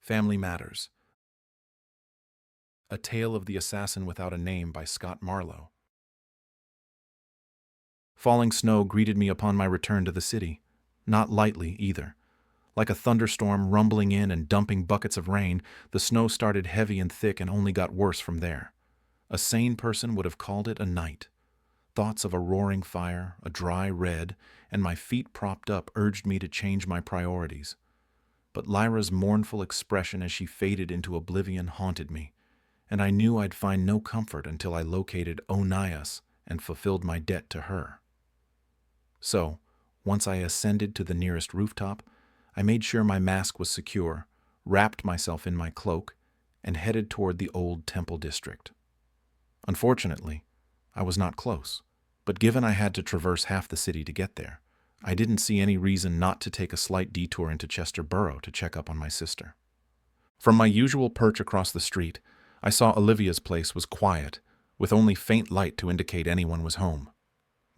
Family Matters. A Tale of the Assassin Without a Name by Scott Marlowe. Falling snow greeted me upon my return to the city. Not lightly, either. Like a thunderstorm rumbling in and dumping buckets of rain, the snow started heavy and thick and only got worse from there. A sane person would have called it a night. Thoughts of a roaring fire, a dry red, and my feet propped up urged me to change my priorities. But Lyra's mournful expression as she faded into oblivion haunted me, and I knew I'd find no comfort until I located Onias and fulfilled my debt to her. So, once I ascended to the nearest rooftop, I made sure my mask was secure, wrapped myself in my cloak, and headed toward the old temple district. Unfortunately, I was not close, but given I had to traverse half the city to get there, I didn't see any reason not to take a slight detour into Chester Borough to check up on my sister. From my usual perch across the street, I saw Olivia's place was quiet, with only faint light to indicate anyone was home.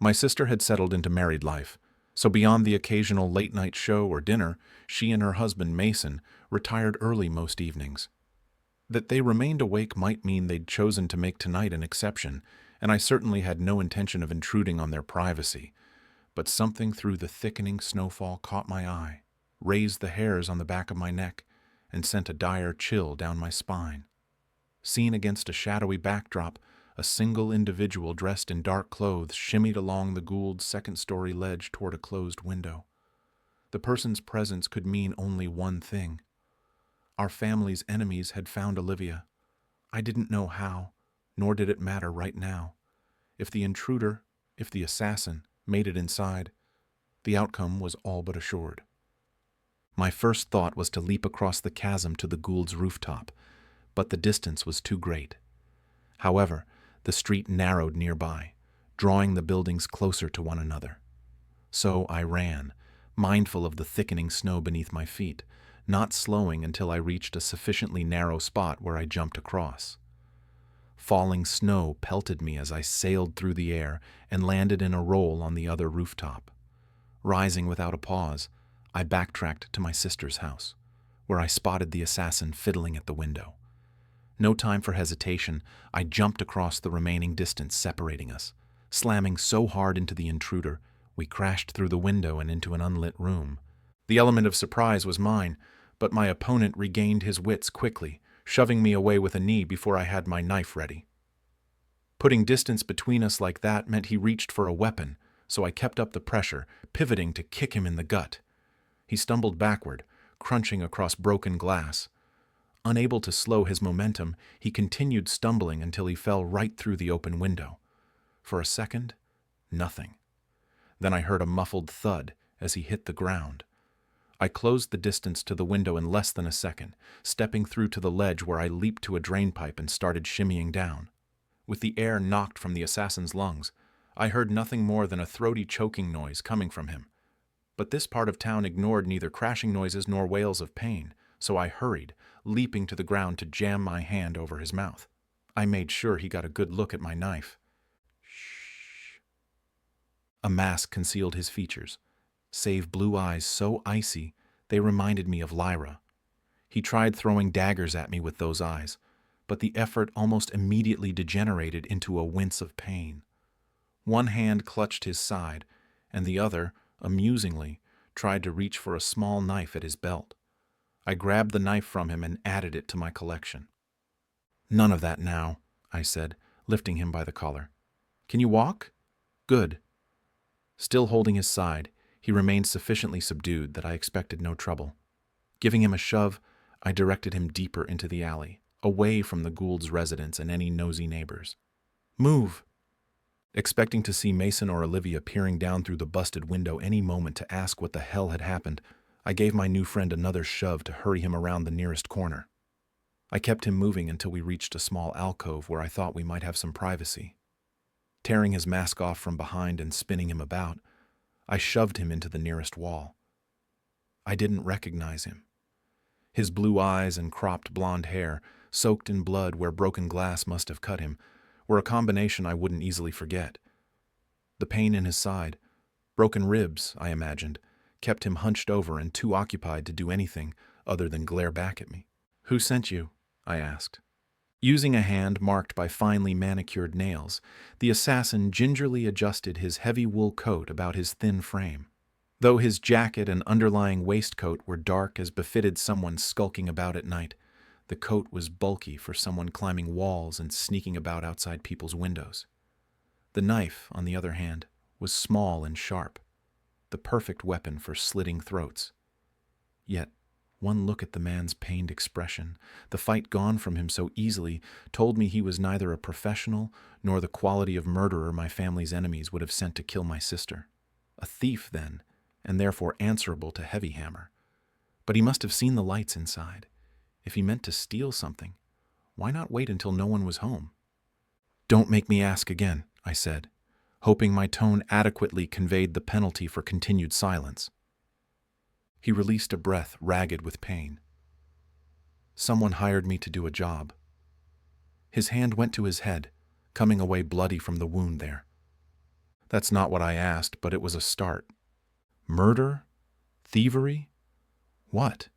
My sister had settled into married life, so beyond the occasional late-night show or dinner, she and her husband Mason retired early most evenings. That they remained awake might mean they'd chosen to make tonight an exception, and I certainly had no intention of intruding on their privacy. But something through the thickening snowfall caught my eye, raised the hairs on the back of my neck, and sent a dire chill down my spine. Seen against a shadowy backdrop, a single individual dressed in dark clothes shimmied along the Gould's second-story ledge toward a closed window. The person's presence could mean only one thing. Our family's enemies had found Olivia. I didn't know how, nor did it matter right now. If the intruder, if the assassin, made it inside, the outcome was all but assured. My first thought was to leap across the chasm to the Gould's rooftop, but the distance was too great. However, the street narrowed nearby, drawing the buildings closer to one another. So I ran, mindful of the thickening snow beneath my feet, not slowing until I reached a sufficiently narrow spot where I jumped across. Falling snow pelted me as I sailed through the air and landed in a roll on the other rooftop. Rising without a pause, I backtracked to my sister's house, where I spotted the assassin fiddling at the window. No time for hesitation, I jumped across the remaining distance separating us. Slamming so hard into the intruder, we crashed through the window and into an unlit room. The element of surprise was mine, but my opponent regained his wits quickly, shoving me away with a knee before I had my knife ready. Putting distance between us like that meant he reached for a weapon, so I kept up the pressure, pivoting to kick him in the gut. He stumbled backward, crunching across broken glass. Unable to slow his momentum, he continued stumbling until he fell right through the open window. For a second, nothing. Then I heard a muffled thud as he hit the ground. I closed the distance to the window in less than a second, stepping through to the ledge where I leaped to a drainpipe and started shimmying down. With the air knocked from the assassin's lungs, I heard nothing more than a throaty choking noise coming from him. But this part of town ignored neither crashing noises nor wails of pain, so I hurried, leaping to the ground to jam my hand over his mouth. I made sure he got a good look at my knife. Shh. A mask concealed his features, save blue eyes so icy they reminded me of Lyra. He tried throwing daggers at me with those eyes, but the effort almost immediately degenerated into a wince of pain. One hand clutched his side, and the other, amusingly, tried to reach for a small knife at his belt. I grabbed the knife from him and added it to my collection. "None of that now," I said, lifting him by the collar. "Can you walk?" "Good." Still holding his side, he remained sufficiently subdued that I expected no trouble. Giving him a shove, I directed him deeper into the alley, away from the Gould's residence and any nosy neighbors. "Move!" Expecting to see Mason or Olivia peering down through the busted window any moment to ask what the hell had happened, I gave my new friend another shove to hurry him around the nearest corner. I kept him moving until we reached a small alcove where I thought we might have some privacy. Tearing his mask off from behind and spinning him about, I shoved him into the nearest wall. I didn't recognize him. His blue eyes and cropped blonde hair, soaked in blood where broken glass must have cut him, were a combination I wouldn't easily forget. The pain in his side, broken ribs, I imagined, kept him hunched over and too occupied to do anything other than glare back at me. "Who sent you?" I asked. Using a hand marked by finely manicured nails, the assassin gingerly adjusted his heavy wool coat about his thin frame. Though his jacket and underlying waistcoat were dark as befitted someone skulking about at night, the coat was bulky for someone climbing walls and sneaking about outside people's windows. The knife, on the other hand, was small and sharp, the perfect weapon for slitting throats. Yet, one look at the man's pained expression, the fight gone from him so easily, told me he was neither a professional nor the quality of murderer my family's enemies would have sent to kill my sister. A thief, then, and therefore answerable to Heavy Hammer. But he must have seen the lights inside. If he meant to steal something, why not wait until no one was home? "Don't make me ask again," I said, hoping my tone adequately conveyed the penalty for continued silence. He released a breath ragged with pain. "Someone hired me to do a job." His hand went to his head, coming away bloody from the wound there. "That's not what I asked, but it was a start. Murder? Thievery? What?"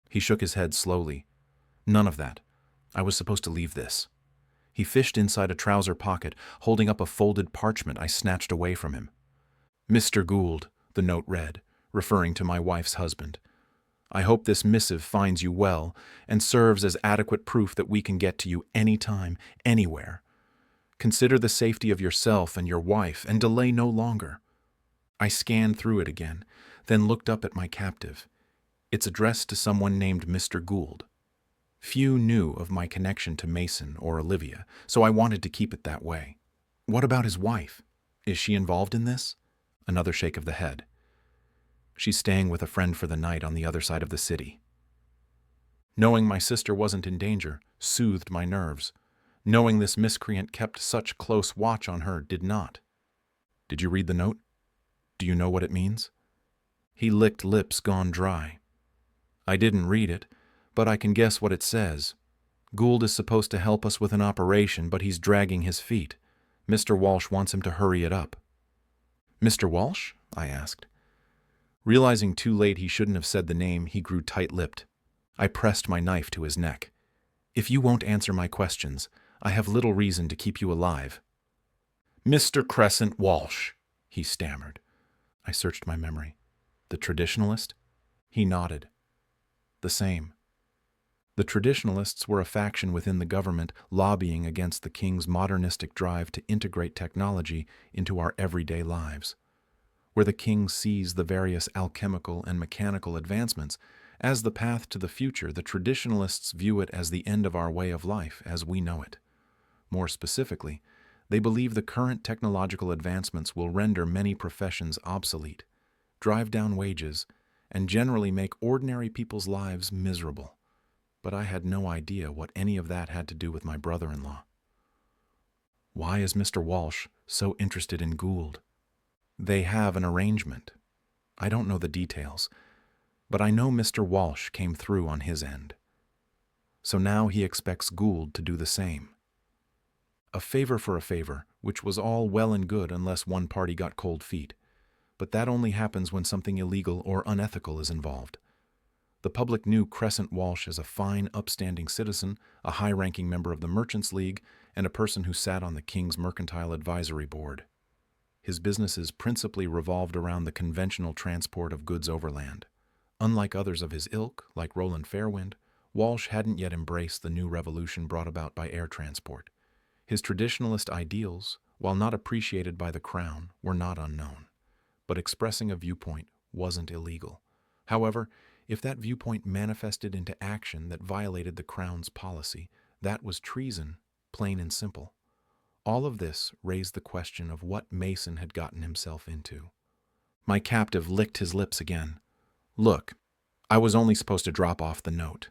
He shook his head slowly. "None of that. I was supposed to leave this." He fished inside a trouser pocket, holding up a folded parchment I snatched away from him. "Mr. Gould," the note read, referring to my wife's husband. "I hope this missive finds you well and serves as adequate proof that we can get to you anytime, anywhere. Consider the safety of yourself and your wife and delay no longer." I scanned through it again, then looked up at my captive. It's addressed to someone named Mr. Gould. Few knew of my connection to Mason or Olivia, so I wanted to keep it that way. "What about his wife? Is she involved in this?" Another shake of the head. "She's staying with a friend for the night on the other side of the city." Knowing my sister wasn't in danger soothed my nerves. Knowing this miscreant kept such close watch on her did not. "Did you read the note? Do you know what it means?" He licked lips gone dry. "I didn't read it, but I can guess what it says. Gould is supposed to help us with an operation, but he's dragging his feet. Mr. Walsh wants him to hurry it up." "Mr. Walsh?" I asked. Realizing too late he shouldn't have said the name, he grew tight-lipped. I pressed my knife to his neck. "If you won't answer my questions, I have little reason to keep you alive." "Mr. Crescent Walsh," he stammered. I searched my memory. "The Traditionalist?" He nodded. "The same." The Traditionalists were a faction within the government lobbying against the king's modernistic drive to integrate technology into our everyday lives. Where the king sees the various alchemical and mechanical advancements as the path to the future, the Traditionalists view it as the end of our way of life as we know it. More specifically, they believe the current technological advancements will render many professions obsolete, drive down wages, and generally make ordinary people's lives miserable. But I had no idea what any of that had to do with my brother-in-law. "Why is Mr. Walsh so interested in Gould?" "They have an arrangement. I don't know the details, but I know Mr. Walsh came through on his end. So now he expects Gould to do the same. A favor for a favor, which was all well and good unless one party got cold feet. But that only happens when something illegal or unethical is involved. The public knew Crescent Walsh as a fine, upstanding citizen, a high-ranking member of the Merchants League, and a person who sat on the King's Mercantile Advisory Board. His businesses principally revolved around the conventional transport of goods overland. Unlike others of his ilk, like Roland Fairwind, Walsh hadn't yet embraced the new revolution brought about by air transport. His traditionalist ideals, while not appreciated by the crown, were not unknown. But expressing a viewpoint wasn't illegal. However, if that viewpoint manifested into action that violated the crown's policy, that was treason, plain and simple. All of this raised the question of what Mason had gotten himself into. My captive licked his lips again. "Look, I was only supposed to drop off the note."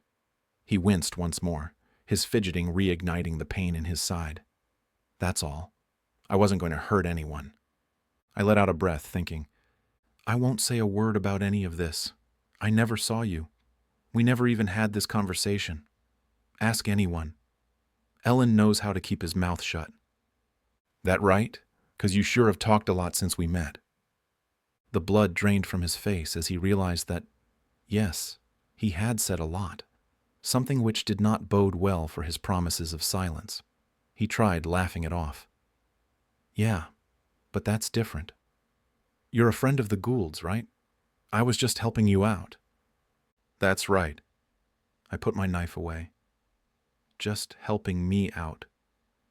He winced once more, his fidgeting reigniting the pain in his side. "That's all. I wasn't going to hurt anyone." I let out a breath, thinking, I won't say a word about any of this. I never saw you. We never even had this conversation. Ask anyone. Ellen knows how to keep his mouth shut. "That right? 'Cause you sure have talked a lot since we met." The blood drained from his face as he realized that, yes, he had said a lot. something which did not bode well for his promises of silence. He tried laughing it off. Yeah, but that's different. You're a friend of the Goulds, right? I was just helping you out. That's right. I put my knife away. Just helping me out.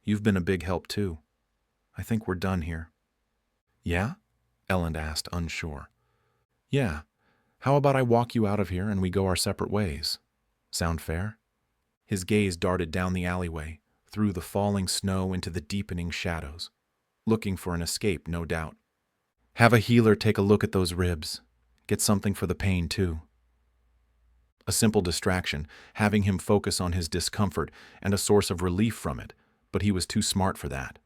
You've been a big help too. I think we're done here. Yeah? Ellen asked, unsure. Yeah. How about I walk you out of here and we go our separate ways? Sound fair? His gaze darted down the alleyway, through the falling snow into the deepening shadows, looking for an escape, no doubt. Have a healer take a look at those ribs. Get something for the pain, too. A simple distraction, having him focus on his discomfort and a source of relief from it, but he was too smart for that.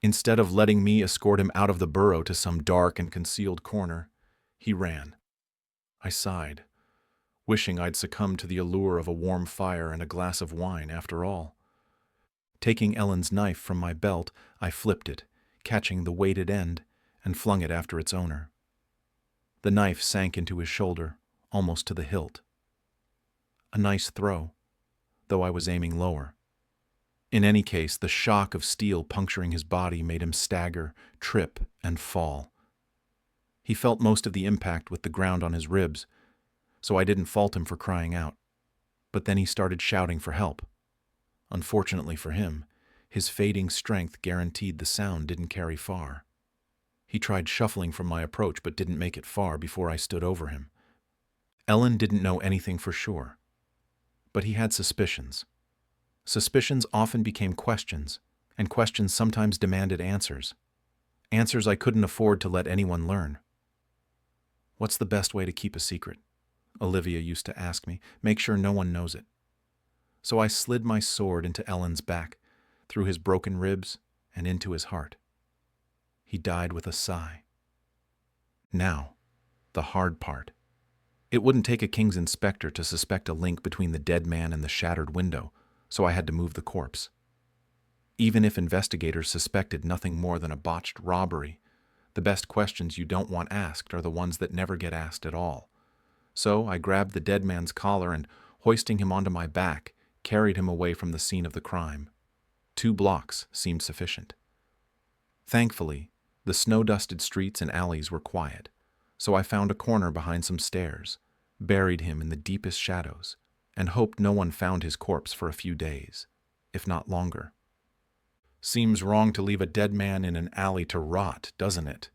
Instead of letting me escort him out of the burrow to some dark and concealed corner, he ran. I sighed, wishing I'd succumbed to the allure of a warm fire and a glass of wine after all. Taking Ellen's knife from my belt, I flipped it, catching the weighted end, and flung it after its owner. The knife sank into his shoulder, almost to the hilt. A nice throw, though I was aiming lower. In any case, the shock of steel puncturing his body made him stagger, trip, and fall. He felt most of the impact with the ground on his ribs, so I didn't fault him for crying out. But then he started shouting for help. Unfortunately for him, his fading strength guaranteed the sound didn't carry far. He tried shuffling from my approach but didn't make it far before I stood over him. Ellen didn't know anything for sure, but he had suspicions. Suspicions often became questions, and questions sometimes demanded answers. Answers I couldn't afford to let anyone learn. What's the best way to keep a secret? Olivia used to ask me. Make sure no one knows it. So I slid my sword into Ellen's back, through his broken ribs, and into his heart. He died with a sigh. Now, the hard part. It wouldn't take a King's inspector to suspect a link between the dead man and the shattered window, so I had to move the corpse. Even if investigators suspected nothing more than a botched robbery, the best questions you don't want asked are the ones that never get asked at all. So I grabbed the dead man's collar and, hoisting him onto my back, carried him away from the scene of the crime. 2 blocks seemed sufficient. Thankfully, the snow-dusted streets and alleys were quiet, so I found a corner behind some stairs, buried him in the deepest shadows, and hoped no one found his corpse for a few days, if not longer. Seems wrong to leave a dead man in an alley to rot, doesn't it?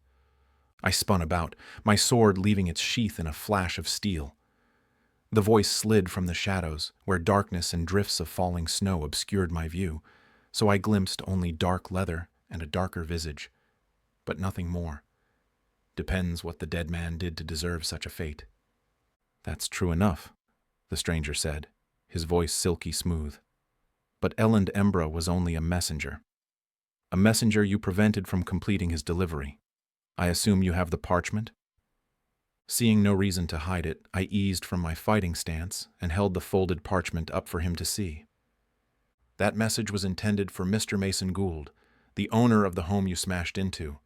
I spun about, my sword leaving its sheath in a flash of steel. The voice slid from the shadows, where darkness and drifts of falling snow obscured my view, so I glimpsed only dark leather and a darker visage, but nothing more. Depends what the dead man did to deserve such a fate. That's true enough, the stranger said, his voice silky smooth. But Elend Embra was only a messenger. A messenger you prevented from completing his delivery. I assume you have the parchment? Seeing no reason to hide it, I eased from my fighting stance and held the folded parchment up for him to see. That message was intended for Mr. Mason Gould, the owner of the home you smashed into.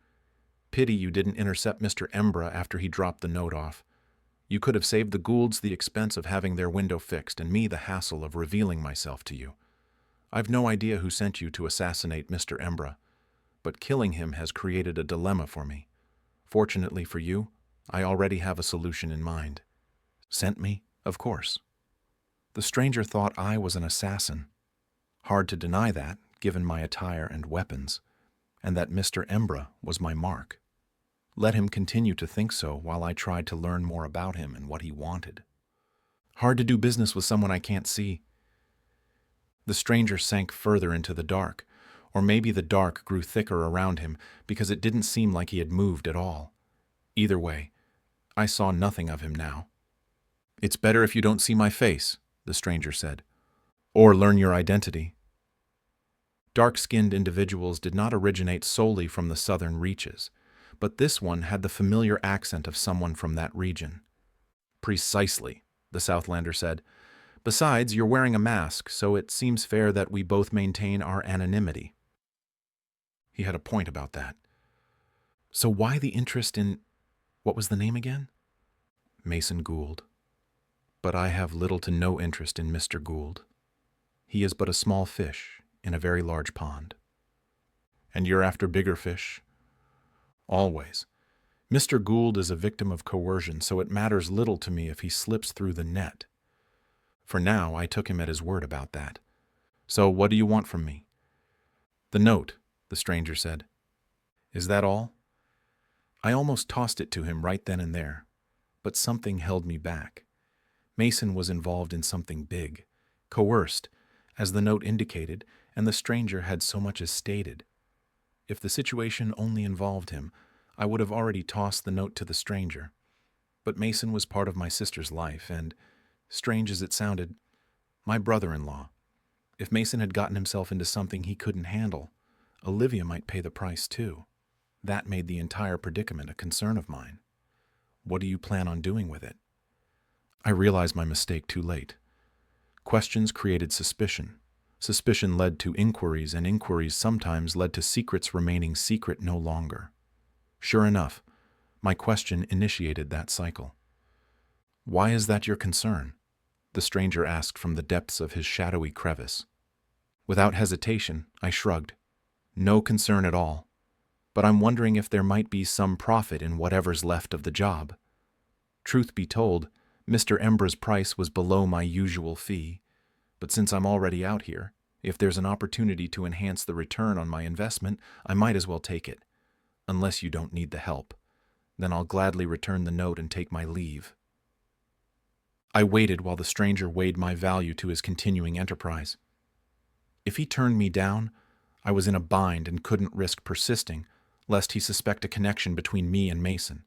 Pity you didn't intercept Mr. Embra after he dropped the note off. You could have saved the Goulds the expense of having their window fixed and me the hassle of revealing myself to you. I've no idea who sent you to assassinate Mr. Embra, but killing him has created a dilemma for me. Fortunately for you, I already have a solution in mind. Sent me, of course. The stranger thought I was an assassin. Hard to deny that, given my attire and weapons, and that Mr. Embra was my mark. Let him continue to think so while I tried to learn more about him and what he wanted. Hard to do business with someone I can't see. The stranger sank further into the dark, or maybe the dark grew thicker around him because it didn't seem like he had moved at all. Either way, I saw nothing of him now. It's better if you don't see my face, the stranger said, or learn your identity. Dark-skinned individuals did not originate solely from the southern reaches, but this one had the familiar accent of someone from that region. Precisely, the Southlander said. Besides, you're wearing a mask, so it seems fair that we both maintain our anonymity. He had a point about that. So why the interest in... What was the name again? Mason Gould. But I have little to no interest in Mr. Gould. He is but a small fish in a very large pond. And you're after bigger fish? Always. Mr. Gould is a victim of coercion, so it matters little to me if he slips through the net. For now, I took him at his word about that. So what do you want from me? The note, the stranger said. Is that all? I almost tossed it to him right then and there, but something held me back. Mason was involved in something big, coerced, as the note indicated, and the stranger had so much as stated. If the situation only involved him, I would have already tossed the note to the stranger. But Mason was part of my sister's life, and, strange as it sounded, my brother-in-law. If Mason had gotten himself into something he couldn't handle, Olivia might pay the price too. That made the entire predicament a concern of mine. What do you plan on doing with it? I realized my mistake too late. Questions created suspicion. Suspicion led to inquiries, and inquiries sometimes led to secrets remaining secret no longer. Sure enough, my question initiated that cycle. Why is that your concern? The stranger asked from the depths of his shadowy crevice. Without hesitation, I shrugged. No concern at all. But I'm wondering if there might be some profit in whatever's left of the job. Truth be told, Mr. Embra's price was below my usual fee, but since I'm already out here, if there's an opportunity to enhance the return on my investment, I might as well take it. Unless you don't need the help. Then I'll gladly return the note and take my leave. I waited while the stranger weighed my value to his continuing enterprise. If he turned me down, I was in a bind and couldn't risk persisting, lest he suspect a connection between me and Mason.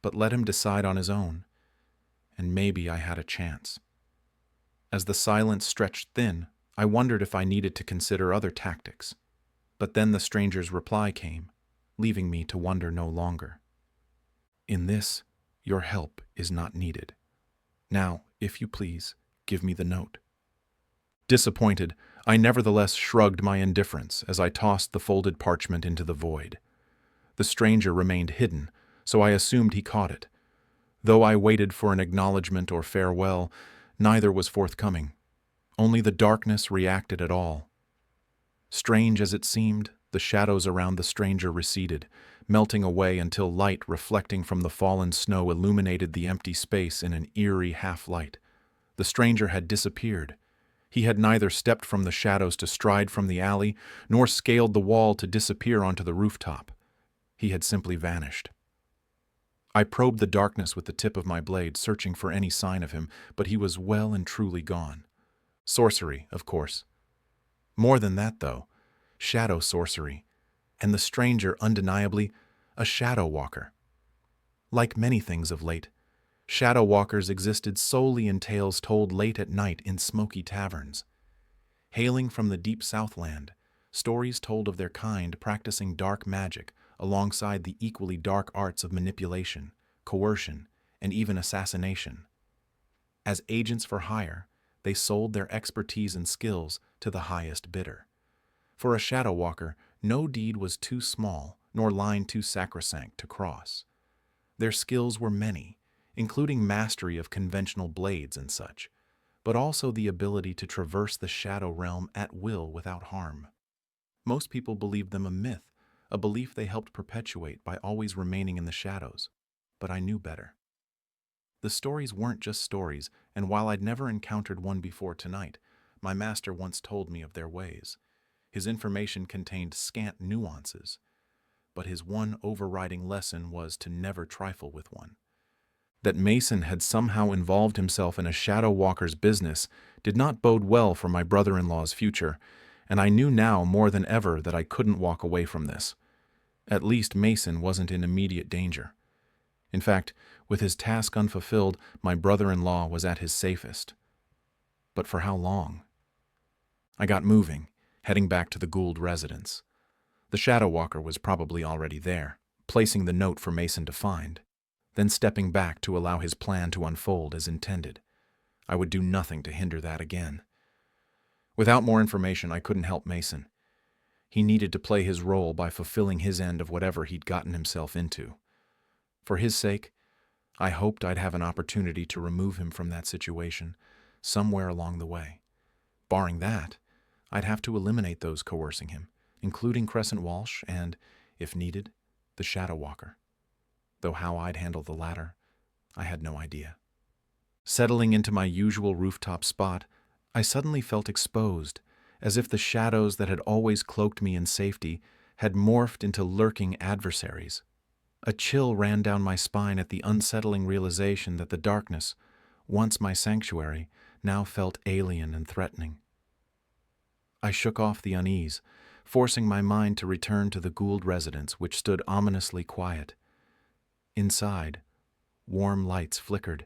But let him decide on his own, and maybe I had a chance. As the silence stretched thin, I wondered if I needed to consider other tactics. But then the stranger's reply came, leaving me to wonder no longer. In this, your help is not needed. Now, if you please, give me the note. Disappointed, I nevertheless shrugged my indifference as I tossed the folded parchment into the void. The stranger remained hidden, so I assumed he caught it. Though I waited for an acknowledgement or farewell, neither was forthcoming. Only the darkness reacted at all. Strange as it seemed, the shadows around the stranger receded, melting away until light reflecting from the fallen snow illuminated the empty space in an eerie half-light. The stranger had disappeared. He had neither stepped from the shadows to stride from the alley, nor scaled the wall to disappear onto the rooftop. He had simply vanished. I probed the darkness with the tip of my blade, searching for any sign of him, but he was well and truly gone. Sorcery, of course. More than that, though. Shadow sorcery, and the stranger undeniably a shadow walker. Like many things of late, shadow walkers existed solely in tales told late at night in smoky taverns. Hailing from the deep Southland, stories told of their kind practicing dark magic alongside the equally dark arts of manipulation, coercion, and even assassination. As agents for hire, they sold their expertise and skills to the highest bidder. For a shadow walker, no deed was too small, nor line too sacrosanct to cross. Their skills were many, including mastery of conventional blades and such, but also the ability to traverse the shadow realm at will without harm. Most people believed them a myth, a belief they helped perpetuate by always remaining in the shadows, but I knew better. The stories weren't just stories, and while I'd never encountered one before tonight, my master once told me of their ways. His information contained scant nuances, but his one overriding lesson was to never trifle with one. That Mason had somehow involved himself in a shadow walker's business did not bode well for my brother-in-law's future, and I knew now more than ever that I couldn't walk away from this. At least Mason wasn't in immediate danger. In fact, with his task unfulfilled, my brother-in-law was at his safest. But for how long? I got moving, heading back to the Gould residence. The shadow walker was probably already there, placing the note for Mason to find, then stepping back to allow his plan to unfold as intended. I would do nothing to hinder that again. Without more information, I couldn't help Mason. He needed to play his role by fulfilling his end of whatever he'd gotten himself into. For his sake, I hoped I'd have an opportunity to remove him from that situation, somewhere along the way. Barring that, I'd have to eliminate those coercing him, including Crescent Walsh and, if needed, the Shadow Walker. Though how I'd handle the latter, I had no idea. Settling into my usual rooftop spot, I suddenly felt exposed, as if the shadows that had always cloaked me in safety had morphed into lurking adversaries. A chill ran down my spine at the unsettling realization that the darkness, once my sanctuary, now felt alien and threatening. I shook off the unease, forcing my mind to return to the Gould residence, which stood ominously quiet. Inside, warm lights flickered,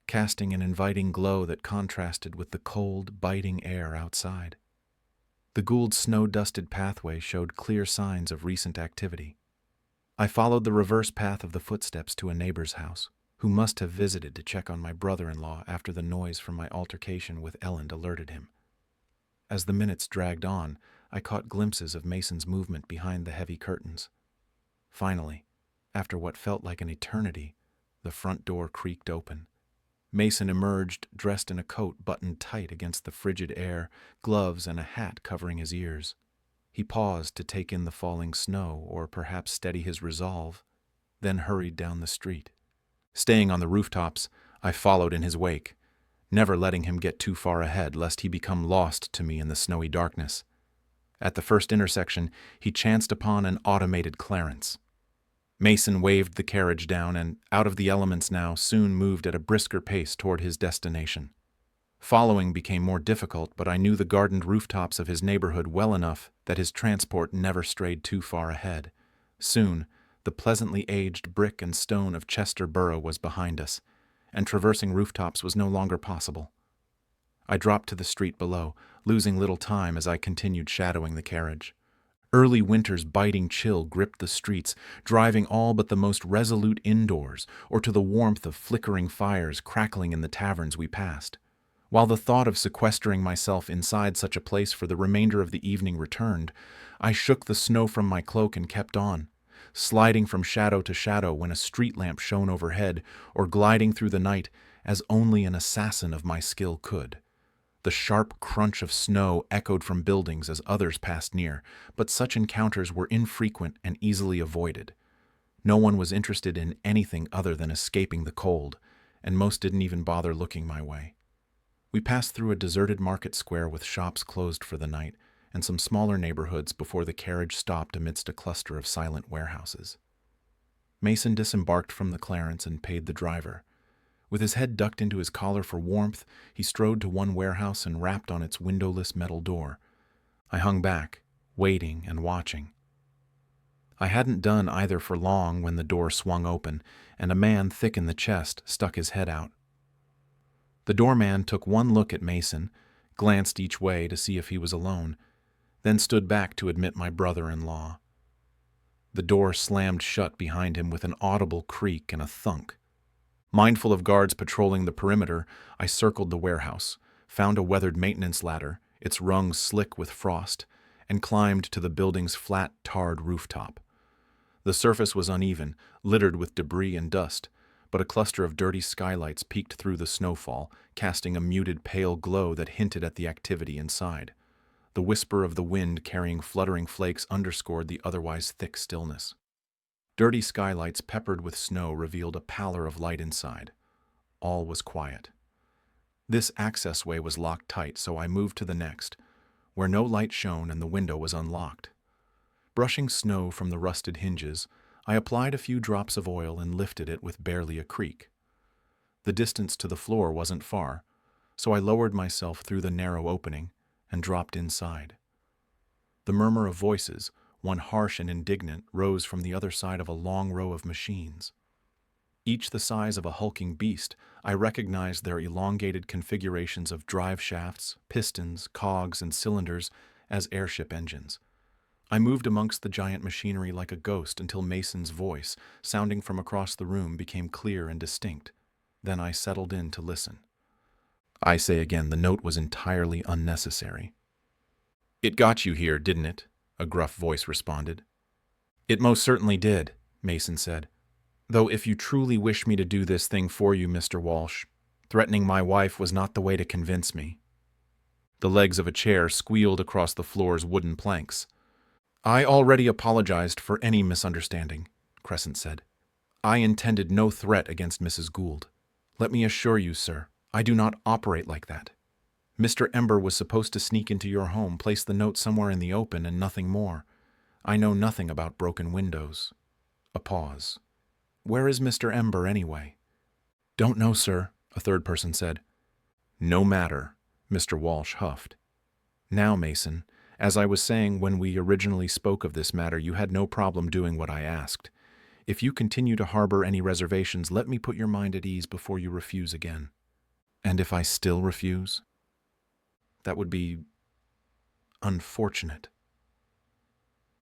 casting an inviting glow that contrasted with the cold, biting air outside. The Gould's snow-dusted pathway showed clear signs of recent activity. I followed the reverse path of the footsteps to a neighbor's house, who must have visited to check on my brother-in-law after the noise from my altercation with Ellen alerted him. As the minutes dragged on, I caught glimpses of Mason's movement behind the heavy curtains. Finally, after what felt like an eternity, the front door creaked open. Mason emerged, dressed in a coat buttoned tight against the frigid air, gloves and a hat covering his ears. He paused to take in the falling snow, or perhaps steady his resolve, then hurried down the street. Staying on the rooftops, I followed in his wake, never letting him get too far ahead lest he become lost to me in the snowy darkness. At the first intersection, he chanced upon an automated Clarence. Mason waved the carriage down and, out of the elements now, soon moved at a brisker pace toward his destination. Following became more difficult, but I knew the gardened rooftops of his neighborhood well enough that his transport never strayed too far ahead. Soon, the pleasantly aged brick and stone of Chester Borough was behind us, and traversing rooftops was no longer possible. I dropped to the street below, losing little time as I continued shadowing the carriage. Early winter's biting chill gripped the streets, driving all but the most resolute indoors or to the warmth of flickering fires crackling in the taverns we passed. While the thought of sequestering myself inside such a place for the remainder of the evening returned, I shook the snow from my cloak and kept on, sliding from shadow to shadow when a street lamp shone overhead, or gliding through the night as only an assassin of my skill could. The sharp crunch of snow echoed from buildings as others passed near, but such encounters were infrequent and easily avoided. No one was interested in anything other than escaping the cold, and most didn't even bother looking my way. We passed through a deserted market square with shops closed for the night, and some smaller neighborhoods before the carriage stopped amidst a cluster of silent warehouses. Mason disembarked from the Clarence and paid the driver. With his head ducked into his collar for warmth, he strode to one warehouse and rapped on its windowless metal door. I hung back, waiting and watching. I hadn't done either for long when the door swung open, and a man thick in the chest stuck his head out. The doorman took one look at Mason, glanced each way to see if he was alone, then stood back to admit my brother-in-law. The door slammed shut behind him with an audible creak and a thunk. Mindful of guards patrolling the perimeter, I circled the warehouse, found a weathered maintenance ladder, its rungs slick with frost, and climbed to the building's flat, tarred rooftop. The surface was uneven, littered with debris and dust, but a cluster of dirty skylights peeked through the snowfall, casting a muted pale glow that hinted at the activity inside. The whisper of the wind carrying fluttering flakes underscored the otherwise thick stillness. Dirty skylights peppered with snow revealed a pallor of light inside. All was quiet. This accessway was locked tight, so I moved to the next, where no light shone and the window was unlocked. Brushing snow from the rusted hinges, I applied a few drops of oil and lifted it with barely a creak. The distance to the floor wasn't far, so I lowered myself through the narrow opening and dropped inside. The murmur of voices, one harsh and indignant, rose from the other side of a long row of machines. Each the size of a hulking beast, I recognized their elongated configurations of drive shafts, pistons, cogs, and cylinders as airship engines. I moved amongst the giant machinery like a ghost until Mason's voice, sounding from across the room, became clear and distinct. Then I settled in to listen. I say again, the note was entirely unnecessary. "It got you here, didn't it?" a gruff voice responded. "It most certainly did," Mason said. Though if you truly wish me to do this thing for you, Mr. Walsh, threatening my wife was not the way to convince me. The legs of a chair squealed across the floor's wooden planks. I already apologized for any misunderstanding, Crescent said. I intended no threat against Mrs. Gould. Let me assure you, sir, I do not operate like that. Mr. Ember was supposed to sneak into your home, place the note somewhere in the open, and nothing more. I know nothing about broken windows. A pause. Where is Mr. Ember, anyway? Don't know, sir, a third person said. No matter, Mr. Walsh huffed. Now, Mason, as I was saying when we originally spoke of this matter, you had no problem doing what I asked. If you continue to harbor any reservations, let me put your mind at ease before you refuse again. And if I still refuse? That would be unfortunate.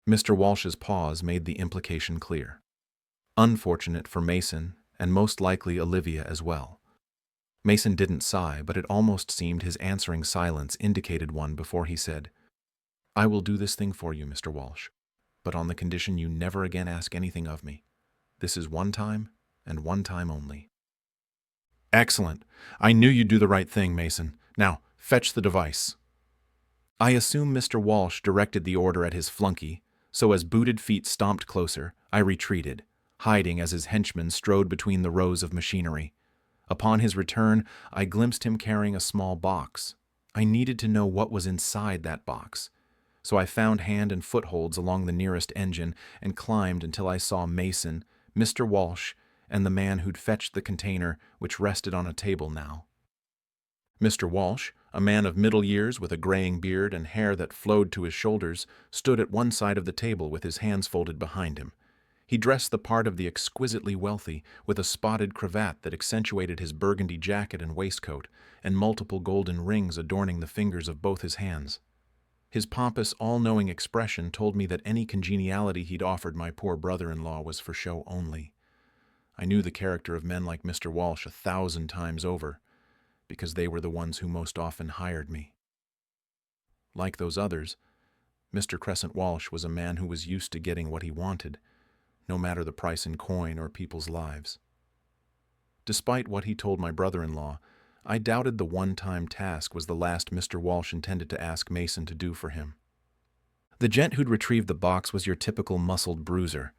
Mr. Walsh's pause made the implication clear. Unfortunate for Mason, and most likely Olivia as well. Mason didn't sigh, but it almost seemed his answering silence indicated one before he said, I will do this thing for you, Mr. Walsh, but on the condition you never again ask anything of me. This is one time, and one time only. Excellent. I knew you'd do the right thing, Mason. Now, fetch the device. I assume Mr. Walsh directed the order at his flunky, so as booted feet stomped closer, I retreated, hiding as his henchman strode between the rows of machinery. Upon his return, I glimpsed him carrying a small box. I needed to know what was inside that box, so I found hand and footholds along the nearest engine and climbed until I saw Mason, Mr. Walsh, and the man who'd fetched the container, which rested on a table now. Mr. Walsh, a man of middle years with a graying beard and hair that flowed to his shoulders, stood at one side of the table with his hands folded behind him. He dressed the part of the exquisitely wealthy, with a spotted cravat that accentuated his burgundy jacket and waistcoat, and multiple golden rings adorning the fingers of both his hands. His pompous, all-knowing expression told me that any congeniality he'd offered my poor brother-in-law was for show only. I knew the character of men like Mr. Walsh 1,000 times over, because they were the ones who most often hired me. Like those others, Mr. Crescent Walsh was a man who was used to getting what he wanted, no matter the price in coin or people's lives. Despite what he told my brother-in-law, I doubted the one-time task was the last Mr. Walsh intended to ask Mason to do for him. The gent who'd retrieved the box was your typical muscled bruiser.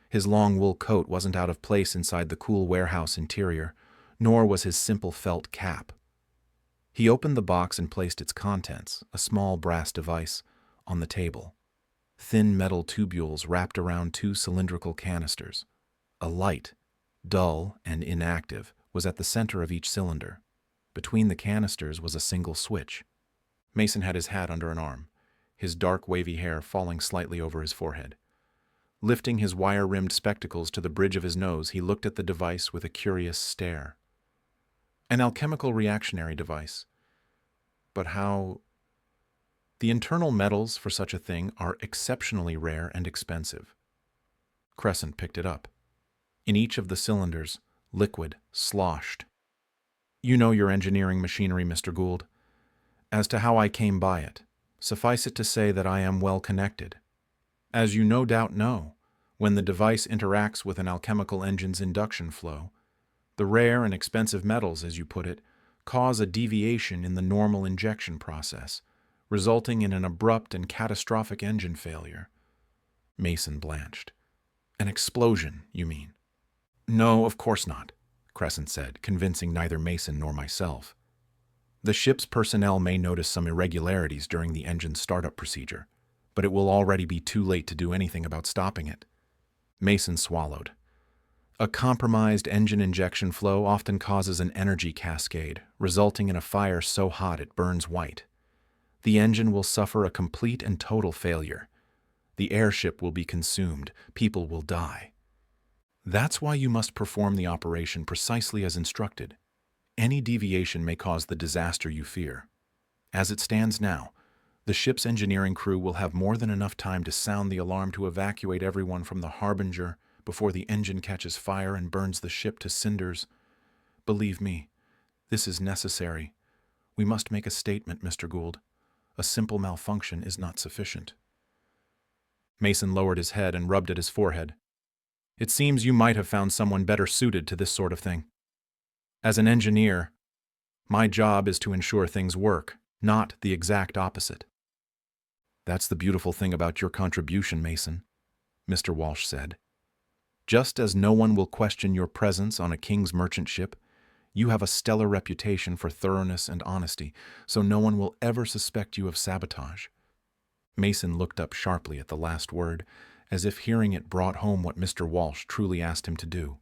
His long wool coat wasn't out of place inside the cool warehouse interior, nor was his simple felt cap. He opened the box and placed its contents, a small brass device, on the table. Thin metal tubules wrapped around 2 cylindrical canisters. A light, dull and inactive, was at the center of each cylinder. Between the canisters was a single switch. Mason had his hat under an arm, his dark wavy hair falling slightly over his forehead. Lifting his wire-rimmed spectacles to the bridge of his nose, he looked at the device with a curious stare. An alchemical reactionary device. But how? The internal metals for such a thing are exceptionally rare and expensive. Crescent picked it up. In each of the cylinders, liquid sloshed. You know your engineering machinery, Mr. Gould. As to how I came by it, suffice it to say that I am well connected. As you no doubt know, when the device interacts with an alchemical engine's induction flow, the rare and expensive metals, as you put it, cause a deviation in the normal injection process, resulting in an abrupt and catastrophic engine failure. Mason blanched. An explosion, you mean? No, of course not, Crescent said, convincing neither Mason nor myself. The ship's personnel may notice some irregularities during the engine's startup procedure, but it will already be too late to do anything about stopping it. Mason swallowed. A compromised engine injection flow often causes an energy cascade, resulting in a fire so hot it burns white. The engine will suffer a complete and total failure. The airship will be consumed. People will die. That's why you must perform the operation precisely as instructed. Any deviation may cause the disaster you fear. As it stands now, the ship's engineering crew will have more than enough time to sound the alarm to evacuate everyone from the Harbinger before the engine catches fire and burns the ship to cinders. Believe me, this is necessary. We must make a statement, Mr. Gould. A simple malfunction is not sufficient. Mason lowered his head and rubbed at his forehead. It seems you might have found someone better suited to this sort of thing. As an engineer, my job is to ensure things work, not the exact opposite. That's the beautiful thing about your contribution, Mason, Mr. Walsh said. Just as no one will question your presence on a king's merchant ship, you have a stellar reputation for thoroughness and honesty, so no one will ever suspect you of sabotage. Mason looked up sharply at the last word, as if hearing it brought home what Mr. Walsh truly asked him to do.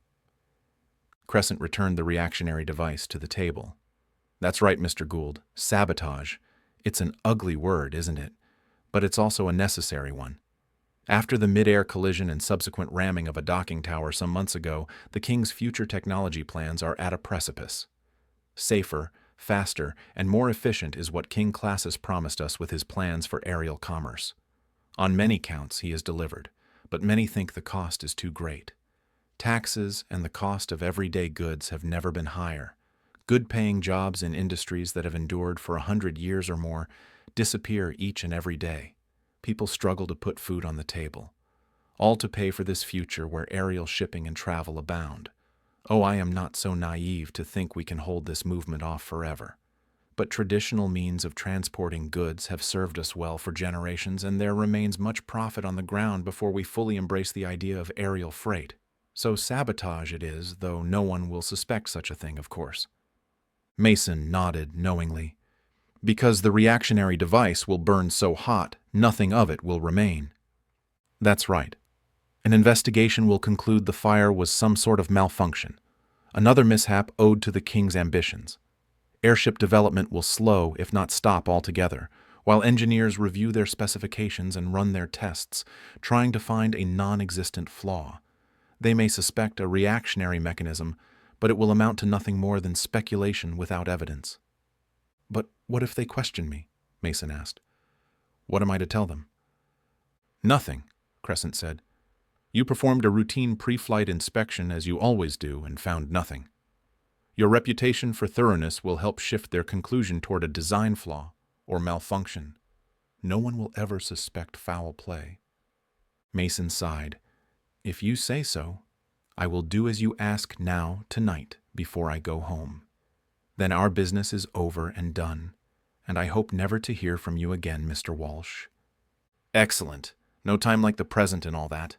Crescent returned the reactionary device to the table. That's right, Mr. Gould, sabotage. It's an ugly word, isn't it? But it's also a necessary one. After the mid-air collision and subsequent ramming of a docking tower some months ago, the King's future technology plans are at a precipice. Safer, faster, and more efficient is what King Classus promised us with his plans for aerial commerce. On many counts, he has delivered, but many think the cost is too great. Taxes and the cost of everyday goods have never been higher. Good-paying jobs in industries that have endured for 100 years or more disappear each and every day. People struggle to put food on the table, all to pay for this future where aerial shipping and travel abound. Oh, I am not so naive to think we can hold this movement off forever. But traditional means of transporting goods have served us well for generations, and there remains much profit on the ground before we fully embrace the idea of aerial freight. So sabotage it is, though no one will suspect such a thing, of course. Mason nodded knowingly. Because the reactionary device will burn so hot, nothing of it will remain. That's right. An investigation will conclude the fire was some sort of malfunction, another mishap owed to the King's ambitions. Airship development will slow, if not stop altogether, while engineers review their specifications and run their tests, trying to find a non-existent flaw. They may suspect a reactionary mechanism, but it will amount to nothing more than speculation without evidence. But what if they question me? Mason asked. What am I to tell them? Nothing, Crescent said. You performed a routine pre-flight inspection as you always do and found nothing. Your reputation for thoroughness will help shift their conclusion toward a design flaw or malfunction. No one will ever suspect foul play. Mason sighed. If you say so, I will do as you ask now, tonight, before I go home. Then our business is over and done, and I hope never to hear from you again, Mr. Walsh. Excellent. No time like the present and all that.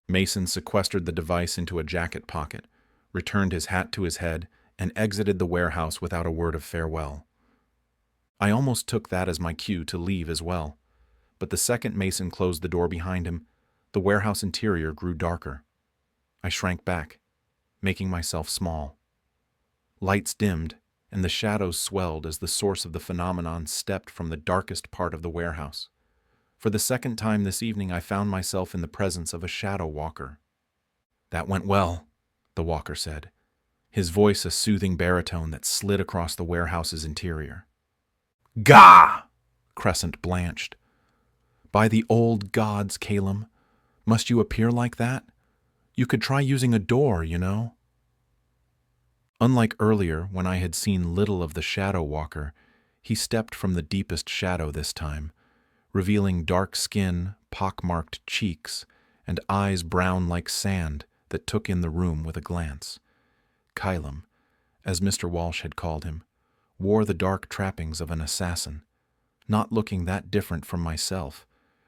Mason sequestered the device into a jacket pocket, returned his hat to his head, and exited the warehouse without a word of farewell. I almost took that as my cue to leave as well, but the second Mason closed the door behind him, the warehouse interior grew darker. I shrank back, making myself small. Lights dimmed, and the shadows swelled as the source of the phenomenon stepped from the darkest part of the warehouse. For the second time this evening I found myself in the presence of a shadow walker. That went well, the walker said, his voice a soothing baritone that slid across the warehouse's interior. Gah! Crescent blanched. By the old gods, Calum, must you appear like that? You could try using a door, you know. Unlike earlier, when I had seen little of the shadow walker, he stepped from the deepest shadow this time, revealing dark skin, pock-marked cheeks, and eyes brown like sand that took in the room with a glance. Kylum, as Mr. Walsh had called him, wore the dark trappings of an assassin, not looking that different from myself,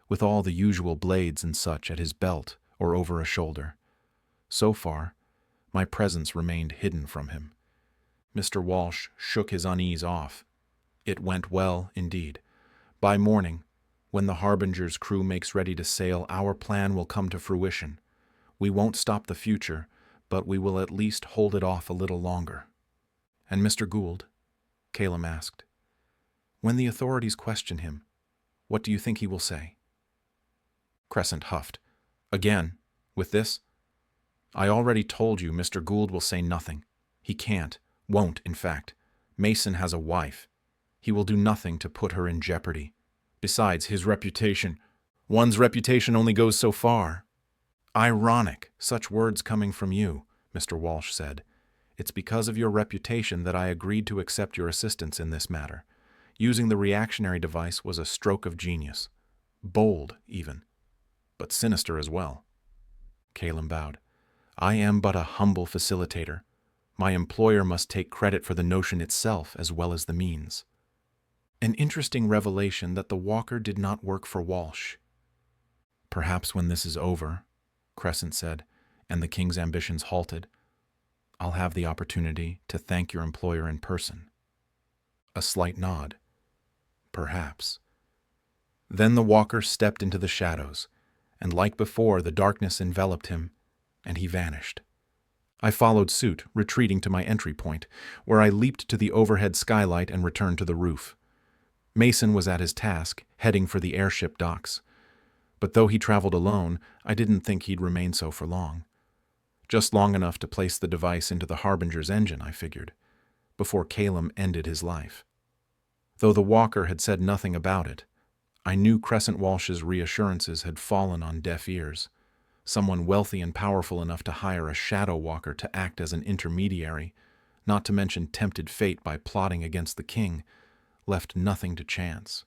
with all the usual blades and such at his belt or over a shoulder. So far, my presence remained hidden from him. Mr. Walsh shook his unease off. It went well, indeed. By morning, when the Harbinger's crew makes ready to sail, our plan will come to fruition. We won't stop the future, but we will at least hold it off a little longer. And Mr. Gould, Calum asked, when the authorities question him, what do you think he will say? Crescent huffed. Again, with this? I already told you Mr. Gould will say nothing. He can't, won't, in fact. Mason has a wife. He will do nothing to put her in jeopardy. Besides, his reputation. One's reputation only goes so far. Ironic, such words coming from you, Mr. Walsh said. It's because of your reputation that I agreed to accept your assistance in this matter. Using the reactionary device was a stroke of genius. Bold, even. But sinister as well. Calum bowed. I am but a humble facilitator. My employer must take credit for the notion itself as well as the means. An interesting revelation that the walker did not work for Walsh. Perhaps when this is over, Crescent said, and the king's ambitions halted, I'll have the opportunity to thank your employer in person. A slight nod. Perhaps. Then the walker stepped into the shadows, and like before, the darkness enveloped him, and he vanished. I followed suit, retreating to my entry point, where I leaped to the overhead skylight and returned to the roof. Mason was at his task, heading for the airship docks. But though he traveled alone, I didn't think he'd remain so for long. Just long enough to place the device into the Harbinger's engine, I figured, before Calum ended his life. Though the walker had said nothing about it, I knew Crescent Walsh's reassurances had fallen on deaf ears. Someone wealthy and powerful enough to hire a shadow walker to act as an intermediary, not to mention tempted fate by plotting against the king, left nothing to chance.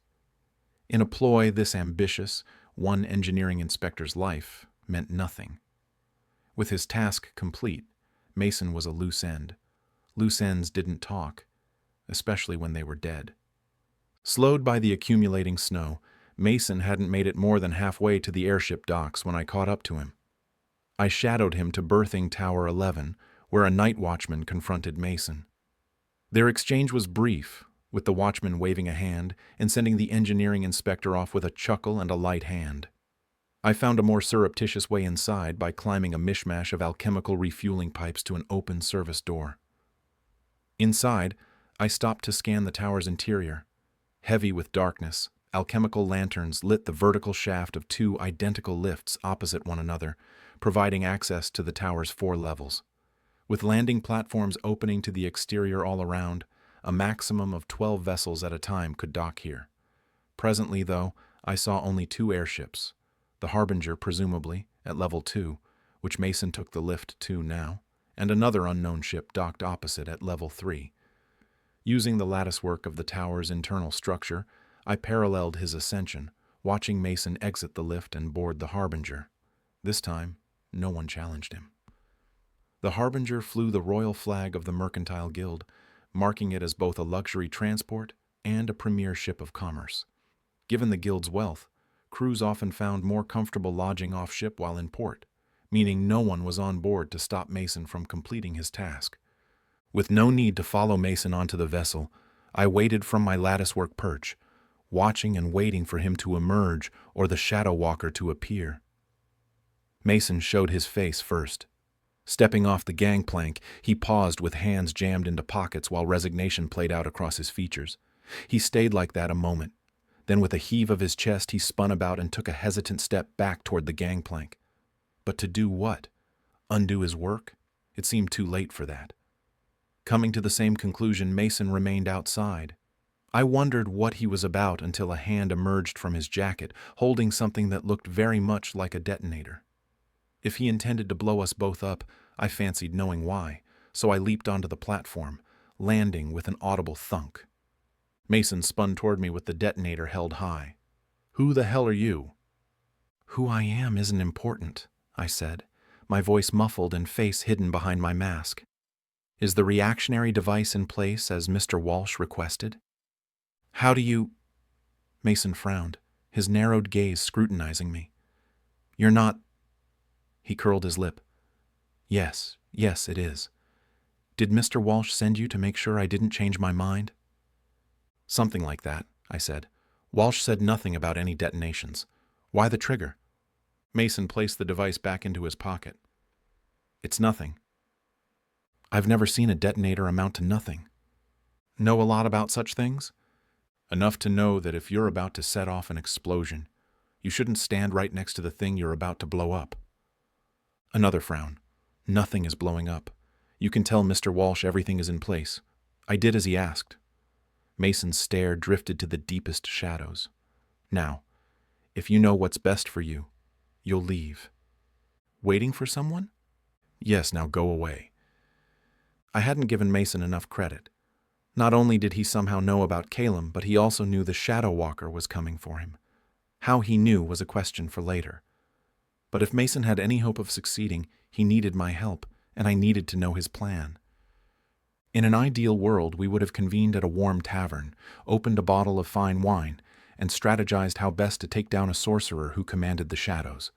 In a ploy this ambitious, one engineering inspector's life meant nothing. With his task complete, Mason was a loose end. Loose ends didn't talk, especially when they were dead. Slowed by the accumulating snow, Mason hadn't made it more than halfway to the airship docks when I caught up to him. I shadowed him to berthing Tower 11, where a night watchman confronted Mason. Their exchange was brief, with the watchman waving a hand and sending the engineering inspector off with a chuckle and a light hand. I found a more surreptitious way inside by climbing a mishmash of alchemical refueling pipes to an open service door. Inside, I stopped to scan the tower's interior. Heavy with darkness, alchemical lanterns lit the vertical shaft of two identical lifts opposite one another, providing access to the tower's 4 levels. With landing platforms opening to the exterior all around, a maximum of 12 vessels at a time could dock here. Presently, though, I saw only 2 airships, the Harbinger, presumably, at level 2, which Mason took the lift to now, and another unknown ship docked opposite at level 3. Using the latticework of the tower's internal structure, I paralleled his ascension, watching Mason exit the lift and board the Harbinger. This time, no one challenged him. The Harbinger flew the royal flag of the Mercantile Guild, marking it as both a luxury transport and a premier ship of commerce. Given the Guild's wealth, crews often found more comfortable lodging off-ship while in port, meaning no one was on board to stop Mason from completing his task. With no need to follow Mason onto the vessel, I waited from my latticework perch, watching and waiting for him to emerge or the shadow walker to appear. Mason showed his face first. Stepping off the gangplank, he paused with hands jammed into pockets while resignation played out across his features. He stayed like that a moment. Then with a heave of his chest, he spun about and took a hesitant step back toward the gangplank. But to do what? Undo his work? It seemed too late for that. Coming to the same conclusion, Mason remained outside. I wondered what he was about until a hand emerged from his jacket, holding something that looked very much like a detonator. If he intended to blow us both up, I fancied knowing why, so I leaped onto the platform, landing with an audible thunk. Mason spun toward me with the detonator held high. "Who the hell are you?" "Who I am isn't important," I said, my voice muffled and face hidden behind my mask. "Is the reactionary device in place as Mr. Walsh requested?" "How do you—" Mason frowned, his narrowed gaze scrutinizing me. "You're not—" He curled his lip. Yes, it is. Did Mr. Walsh send you to make sure I didn't change my mind?" "Something like that," I said. "Walsh said nothing about any detonations. Why the trigger?" Mason placed the device back into his pocket. "It's nothing." "I've never seen a detonator amount to nothing." "Know a lot about such things?" "Enough to know that if you're about to set off an explosion, you shouldn't stand right next to the thing you're about to blow up." Another frown. "Nothing is blowing up. You can tell Mr. Walsh everything is in place. I did as he asked." Mason's stare drifted to the deepest shadows. "Now, if you know what's best for you, you'll leave." "Waiting for someone?" "Yes, now go away." I hadn't given Mason enough credit. Not only did he somehow know about Calum, but he also knew the Shadow Walker was coming for him. How he knew was a question for later. But if Mason had any hope of succeeding, He needed my help, and I needed to know his plan. In an ideal world, we would have convened at a warm tavern, opened a bottle of fine wine, and strategized how best to take down a sorcerer who commanded the shadows.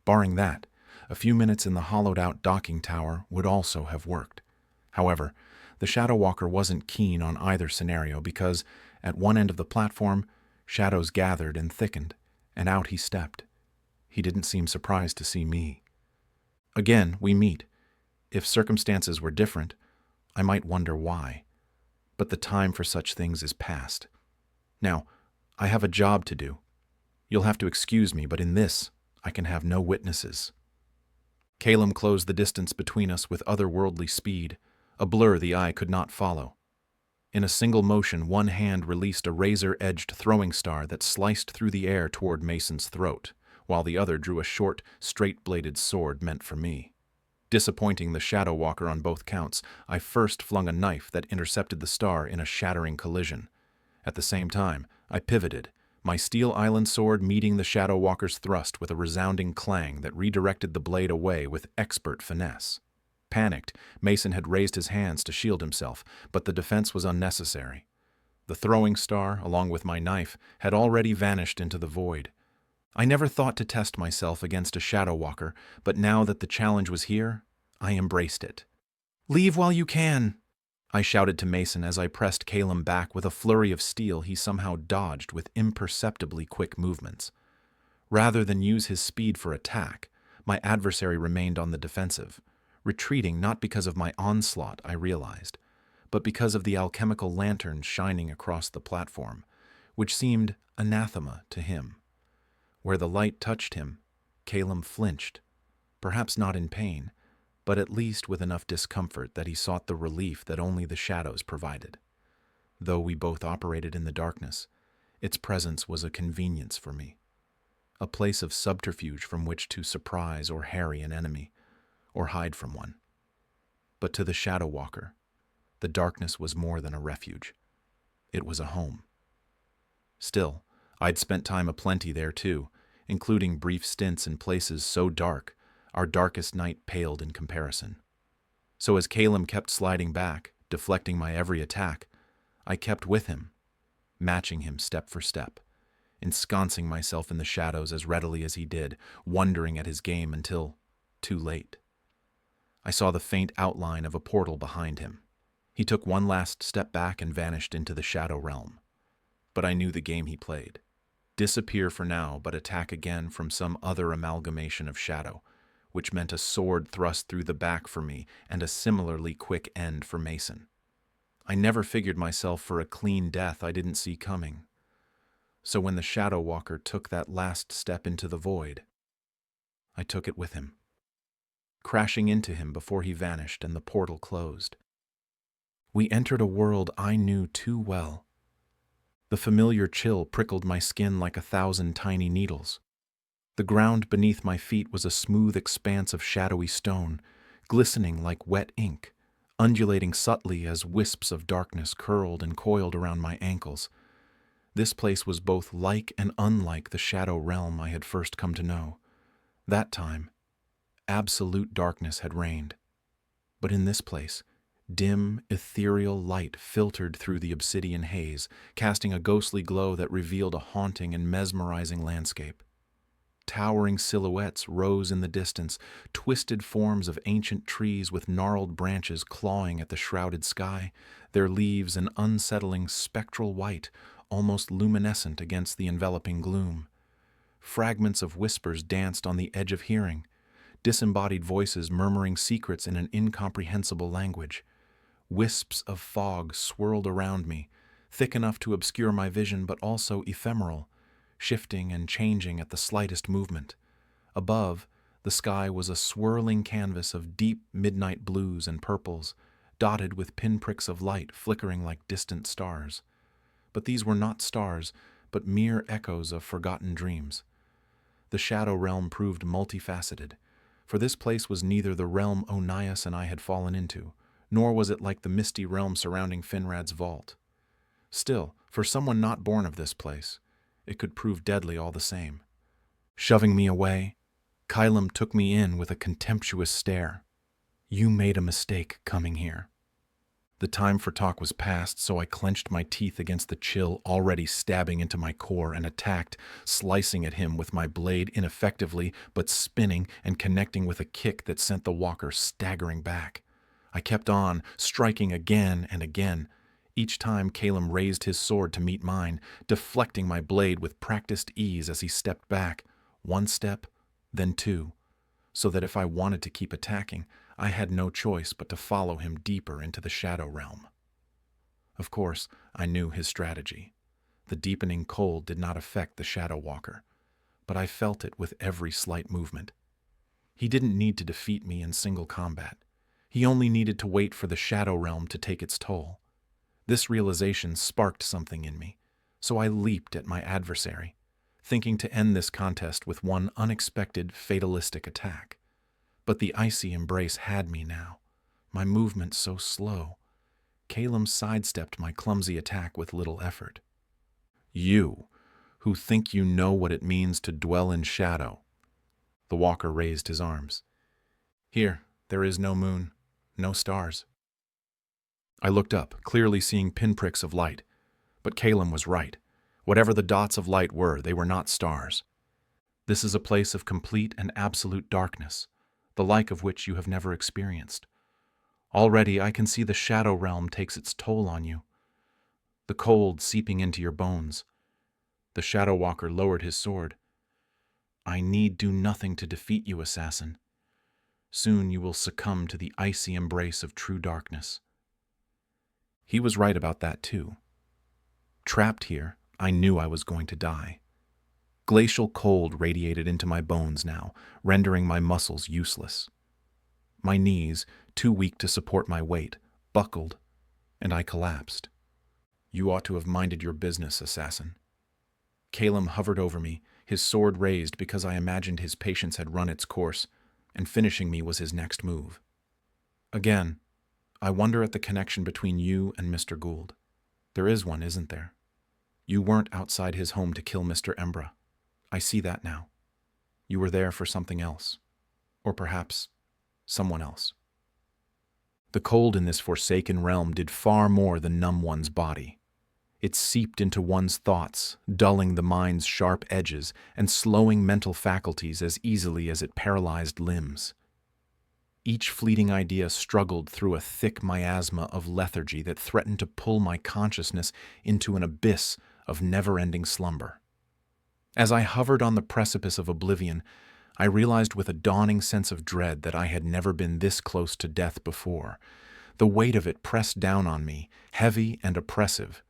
Barring that, a few minutes in the hollowed-out docking tower would also have worked. However, the Shadow Walker wasn't keen on either scenario because, at one end of the platform, shadows gathered and thickened, and out he stepped. He didn't seem surprised to see me. Again, we meet. If circumstances were different, I might wonder why. But the time for such things is past. Now, I have a job to do. You'll have to excuse me, but in this, I can have no witnesses. Calum closed the distance between us with otherworldly speed, a blur the eye could not follow. In a single motion, one hand released a razor-edged throwing star that sliced through the air toward Mason's throat, while the other drew a short, straight-bladed sword meant for me. Disappointing the Shadow Walker on both counts, I first flung a knife that intercepted the star in a shattering collision. At the same time, I pivoted, my Steel Island sword meeting the Shadow Walker's thrust with a resounding clang that redirected the blade away with expert finesse. Panicked, Mason had raised his hands to shield himself, but the defense was unnecessary. The throwing star, along with my knife, had already vanished into the void. I never thought to test myself against a Shadow Walker, but now that the challenge was here, I embraced it. "Leave while you can," I shouted to Mason as I pressed Calum back with a flurry of steel he somehow dodged with imperceptibly quick movements. Rather than use his speed for attack, my adversary remained on the defensive, retreating not because of my onslaught, I realized, but because of the alchemical lanterns shining across the platform, which seemed anathema to him. Where the light touched him, Calum flinched, perhaps not in pain, but at least with enough discomfort that he sought the relief that only the shadows provided. Though we both operated in the darkness, its presence was a convenience for me, a place of subterfuge from which to surprise or harry an enemy, or hide from one. But to the Shadow Walker, the darkness was more than a refuge. It was a home. Still, I'd spent time aplenty there too, including brief stints in places so dark, our darkest night paled in comparison. So as Calum kept sliding back, deflecting my every attack, I kept with him, matching him step for step, ensconcing myself in the shadows as readily as he did, wondering at his game until too late. I saw the faint outline of a portal behind him. He took one last step back and vanished into the shadow realm. But I knew the game he played. Disappear for now, but attack again from some other amalgamation of shadow, which meant a sword thrust through the back for me and a similarly quick end for Mason. I never figured myself for a clean death I didn't see coming. So when the Shadow Walker took that last step into the void, I took it with him, crashing into him before he vanished and the portal closed. We entered a world I knew too well. The familiar chill prickled my skin like 1,000 tiny needles. The ground beneath my feet was a smooth expanse of shadowy stone, glistening like wet ink, undulating subtly as wisps of darkness curled and coiled around my ankles. This place was both like and unlike the shadow realm I had first come to know. That time, absolute darkness had reigned. But in this place, dim, ethereal light filtered through the obsidian haze, casting a ghostly glow that revealed a haunting and mesmerizing landscape. Towering silhouettes rose in the distance, twisted forms of ancient trees with gnarled branches clawing at the shrouded sky, their leaves an unsettling spectral white, almost luminescent against the enveloping gloom. Fragments of whispers danced on the edge of hearing, disembodied voices murmuring secrets in an incomprehensible language. Wisps of fog swirled around me, thick enough to obscure my vision but also ephemeral, shifting and changing at the slightest movement. Above, the sky was a swirling canvas of deep midnight blues and purples, dotted with pinpricks of light flickering like distant stars. But these were not stars, but mere echoes of forgotten dreams. The shadow realm proved multifaceted, for this place was neither the realm Onias and I had fallen into, nor was it like the misty realm surrounding Finrad's vault. Still, for someone not born of this place, it could prove deadly all the same. Shoving me away, Kylam took me in with a contemptuous stare. You made a mistake coming here. The time for talk was past, so I clenched my teeth against the chill already stabbing into my core and attacked, slicing at him with my blade ineffectively, but spinning and connecting with a kick that sent the walker staggering back. I kept on, striking again and again. Each time Kylam raised his sword to meet mine, deflecting my blade with practiced ease as he stepped back, one step, then two, so that if I wanted to keep attacking, I had no choice but to follow him deeper into the shadow realm. Of course, I knew his strategy. The deepening cold did not affect the shadow walker, but I felt it with every slight movement. He didn't need to defeat me in single combat. He only needed to wait for the shadow realm to take its toll. This realization sparked something in me, so I leaped at my adversary, thinking to end this contest with one unexpected, fatalistic attack. But the icy embrace had me now, my movement so slow. Kylam sidestepped my clumsy attack with little effort. You, who think you know what it means to dwell in shadow. The walker raised his arms. Here, there is no moon, no stars. I looked up, clearly seeing pinpricks of light. But Kylam was right. Whatever the dots of light were, they were not stars. This is a place of complete and absolute darkness, the like of which you have never experienced. Already I can see the shadow realm takes its toll on you, the cold seeping into your bones. The shadow walker lowered his sword. I need do nothing to defeat you, assassin. Soon you will succumb to the icy embrace of true darkness. He was right about that too. Trapped here, I knew I was going to die. Glacial cold radiated into my bones now, rendering my muscles useless. My knees, too weak to support my weight, buckled, and I collapsed. You ought to have minded your business, assassin. Kylam hovered over me, his sword raised because I imagined his patience had run its course, and finishing me was his next move. Again, I wonder at the connection between you and Mr. Gould. There is one, isn't there? You weren't outside his home to kill Mr. Embra. I see that now. You were there for something else. Or perhaps someone else. The cold in this forsaken realm did far more than numb one's body. It seeped into one's thoughts, dulling the mind's sharp edges and slowing mental faculties as easily as it paralyzed limbs. Each fleeting idea struggled through a thick miasma of lethargy that threatened to pull my consciousness into an abyss of never-ending slumber. As I hovered on the precipice of oblivion, I realized with a dawning sense of dread that I had never been this close to death before. The weight of it pressed down on me, heavy and oppressive.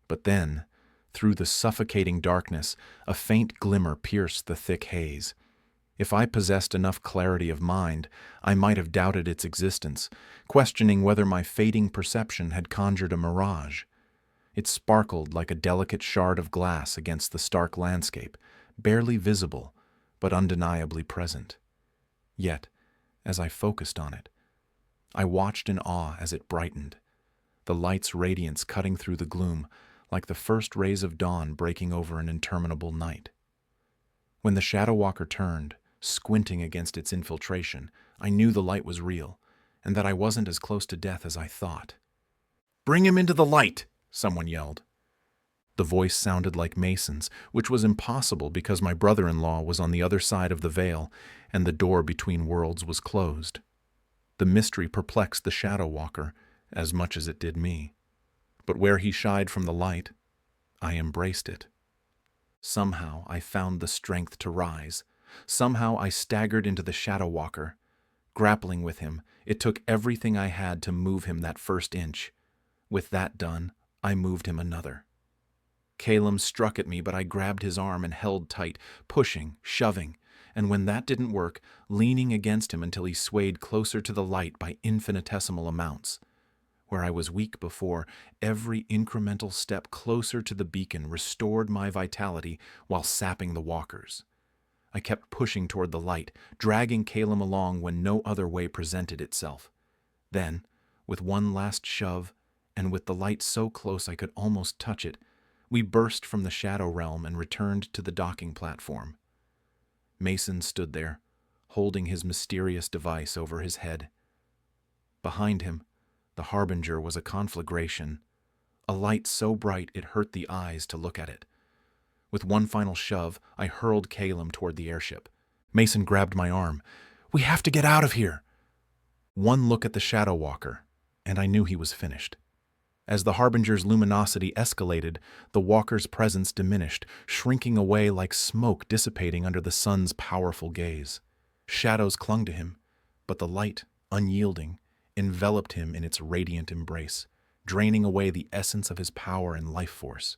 But then, through the suffocating darkness, a faint glimmer pierced the thick haze. If I possessed enough clarity of mind, I might have doubted its existence, questioning whether my fading perception had conjured a mirage. It sparkled like a delicate shard of glass against the stark landscape, barely visible, but undeniably present. Yet, as I focused on it, I watched in awe as it brightened, the light's radiance cutting through the gloom like the first rays of dawn breaking over an interminable night. When the Shadow Walker turned, squinting against its infiltration, I knew the light was real, and that I wasn't as close to death as I thought. "Bring him into the light!" someone yelled. The voice sounded like Mason's, which was impossible because my brother-in-law was on the other side of the veil, and the door between worlds was closed. The mystery perplexed the Shadow Walker as much as it did me. But where he shied from the light, I embraced it. Somehow I found the strength to rise. Somehow I staggered into the Shadow Walker. Grappling with him, it took everything I had to move him that first inch. With that done, I moved him another. Kylam struck at me, but I grabbed his arm and held tight, pushing, shoving, and when that didn't work, leaning against him until he swayed closer to the light by infinitesimal amounts. Where I was weak before, every incremental step closer to the beacon restored my vitality while sapping the walkers. I kept pushing toward the light, dragging Kylam along when no other way presented itself. Then, with one last shove, and with the light so close I could almost touch it, we burst from the shadow realm and returned to the docking platform. Mason stood there, holding his mysterious device over his head. Behind him, the harbinger was a conflagration, a light so bright it hurt the eyes to look at it. With one final shove, I hurled Calum toward the airship. Mason grabbed my arm. "We have to get out of here!" One look at the Shadow Walker, and I knew he was finished. As the harbinger's luminosity escalated, the walker's presence diminished, shrinking away like smoke dissipating under the sun's powerful gaze. Shadows clung to him, but the light, unyielding, enveloped him in its radiant embrace, draining away the essence of his power and life force.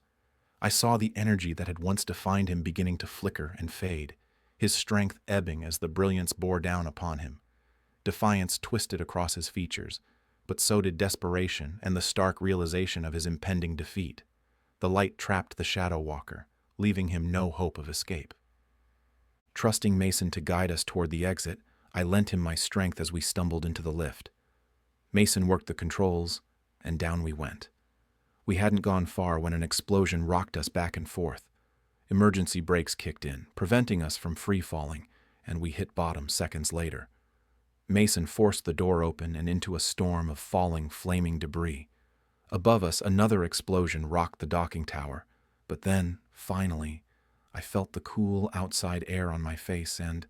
I saw the energy that had once defined him beginning to flicker and fade, his strength ebbing as the brilliance bore down upon him. Defiance twisted across his features, but so did desperation and the stark realization of his impending defeat. The light trapped the Shadow Walker, leaving him no hope of escape. Trusting Mason to guide us toward the exit, I lent him my strength as we stumbled into the lift. Mason worked the controls, and down we went. We hadn't gone far when an explosion rocked us back and forth. Emergency brakes kicked in, preventing us from free-falling, and we hit bottom seconds later. Mason forced the door open and into a storm of falling, flaming debris. Above us, another explosion rocked the docking tower, but then, finally, I felt the cool outside air on my face and,